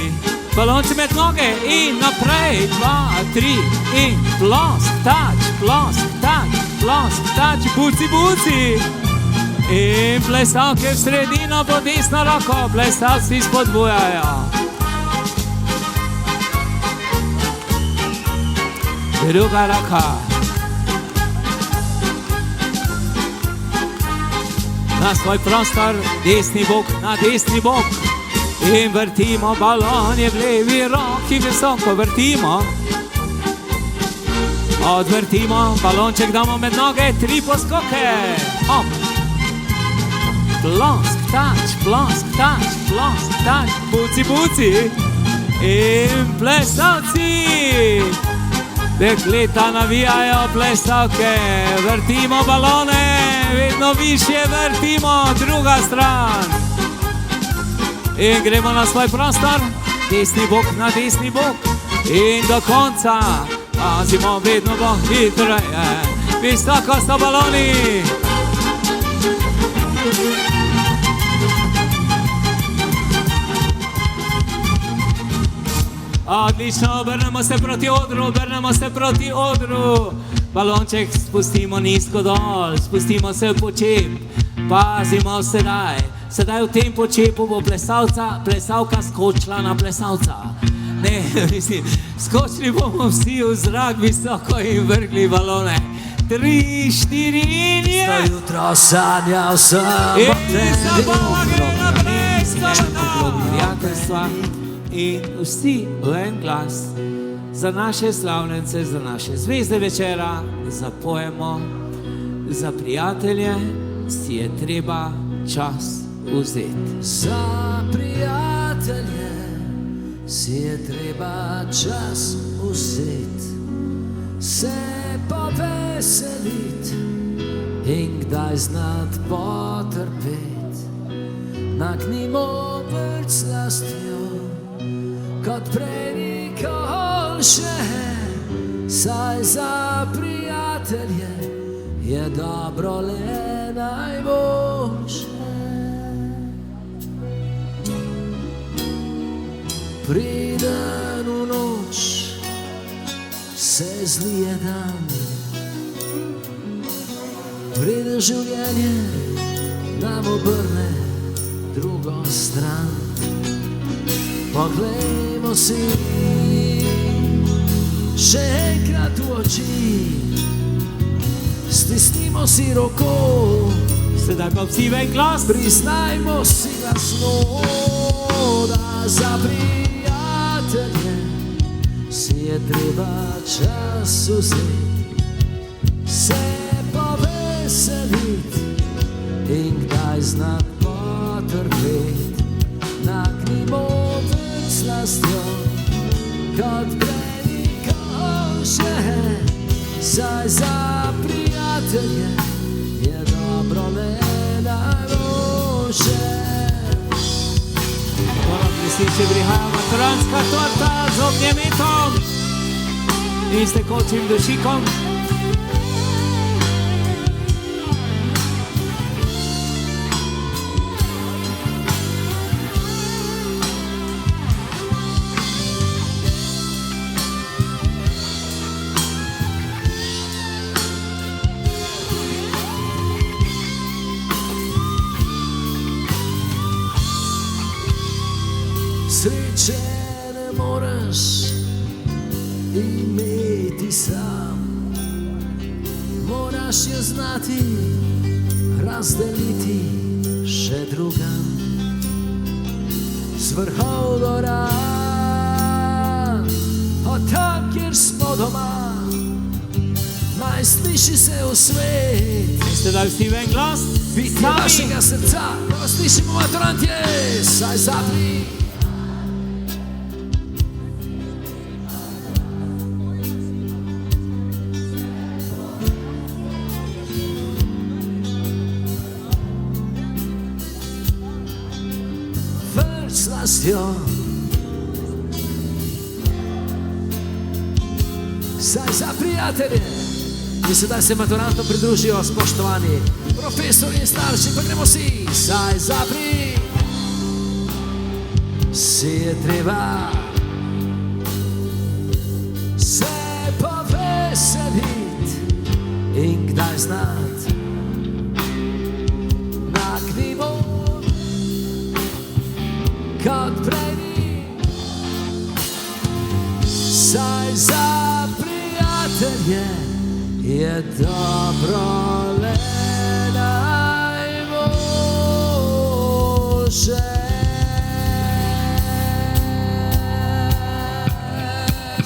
balonce med noge in naprej, 2, 3 in plosk, tač, buci, buci. In plesalke v sredino po desno roko, plesalci spodbujajo. druga roka. Na svoj prostor, desni bok na desni bok. In vrtimo balonje v levi roki, visoko vrtimo. Odvrtimo, balonček damo med noge, 3 poskoke. Hop. Plosk, tač, plosk, tač, plosk, tač, buci, buci. In plesalci. Dekleta navijajo plesalke, vrtimo balone, vedno više vrtimo, druga stran. In gremo na svoj prostor, desni bok na desni bok. In do konca, pazimo, vedno bo hitreje, visoko sto baloni. Odlično, obrnemo se proti odru, obrnemo se proti odru. Balonček spustimo nizko dol, spustimo se v počep. Pazimo sedaj, sedaj v tem počepu bo plesalka skočila na plesalca. Ne, mislim, skočili bomo vsi v zrak visoko in vrgli balone. 3, 4 in je! Sto jutro sanjal sem o tebi. In zabava gre naprej, prijateljstva. In vsi v en glas za naše slavljence, za naše zvezde večera zapojemo. Za prijatelje si je treba čas vzeti. Za prijatelje si je treba čas vzeti, se poveselit in kdaj znat potrpet. Nagnimo vrt slastjo, kot prej nikoli še, saj za prijatelje je dobro le najboljše. Preden v noč se zlije dan, preden življenje nam obrne drugo stran. Poglejmo si še enkrat v oči, stisnimo si roko, sedaj pa vsi v en glas, priznajmo si glasno, da za prijatelje si je treba čas vzeti, se poveselit in kdaj znat potrpet. Nagnimo slastjo, kot prej nikoli še, saj za prijatelje je dobro le najboljše. Resniče prihaja maturanska torta z ognjemetom in s tekočim dušikom. Sreče ne moreš imeti sam, moraš jo znati razdeliti še drugam. Z vrhov gora, od tam, kjer smo doma, naj sliši se v svet. Ste dali vsi v en glas? Biti vašega srca, da vas slišimo maturantje, saj zapri. Slastjo, saj za prijatelje. In sedaj se maturantom pridružijo spoštovani profesori in starši, pa gremo si, saj za si je treba se poveselit in kdaj znat nagnimo kot prej, saj za prijatelje je dobro le najboljše.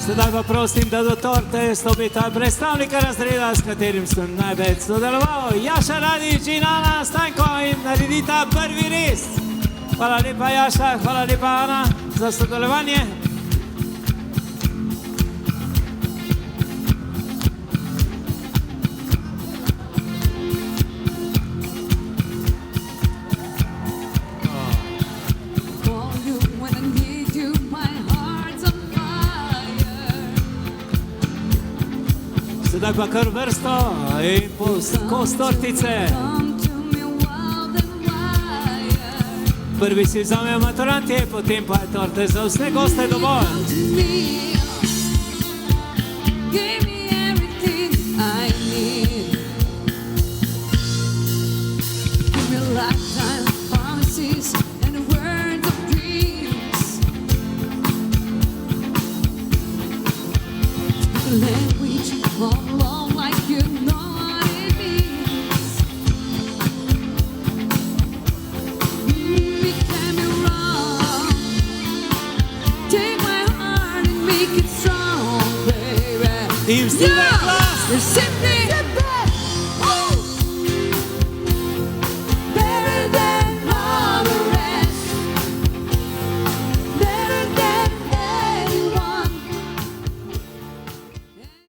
Sedaj pa prosim, da do torte stopita predstavnika razreda, s katerim sem največ sodeloval. Jaša Radič in Ana Stanko in naredita prvi rez. Hvala lepa Jaša, hvala lepa Ana za sodelovanje. Sedaj pa kar vrsto in kos tortice. Prvi si vzamejo maturanti, potem pa je torte za vse goste dovolj. In vsi v glas!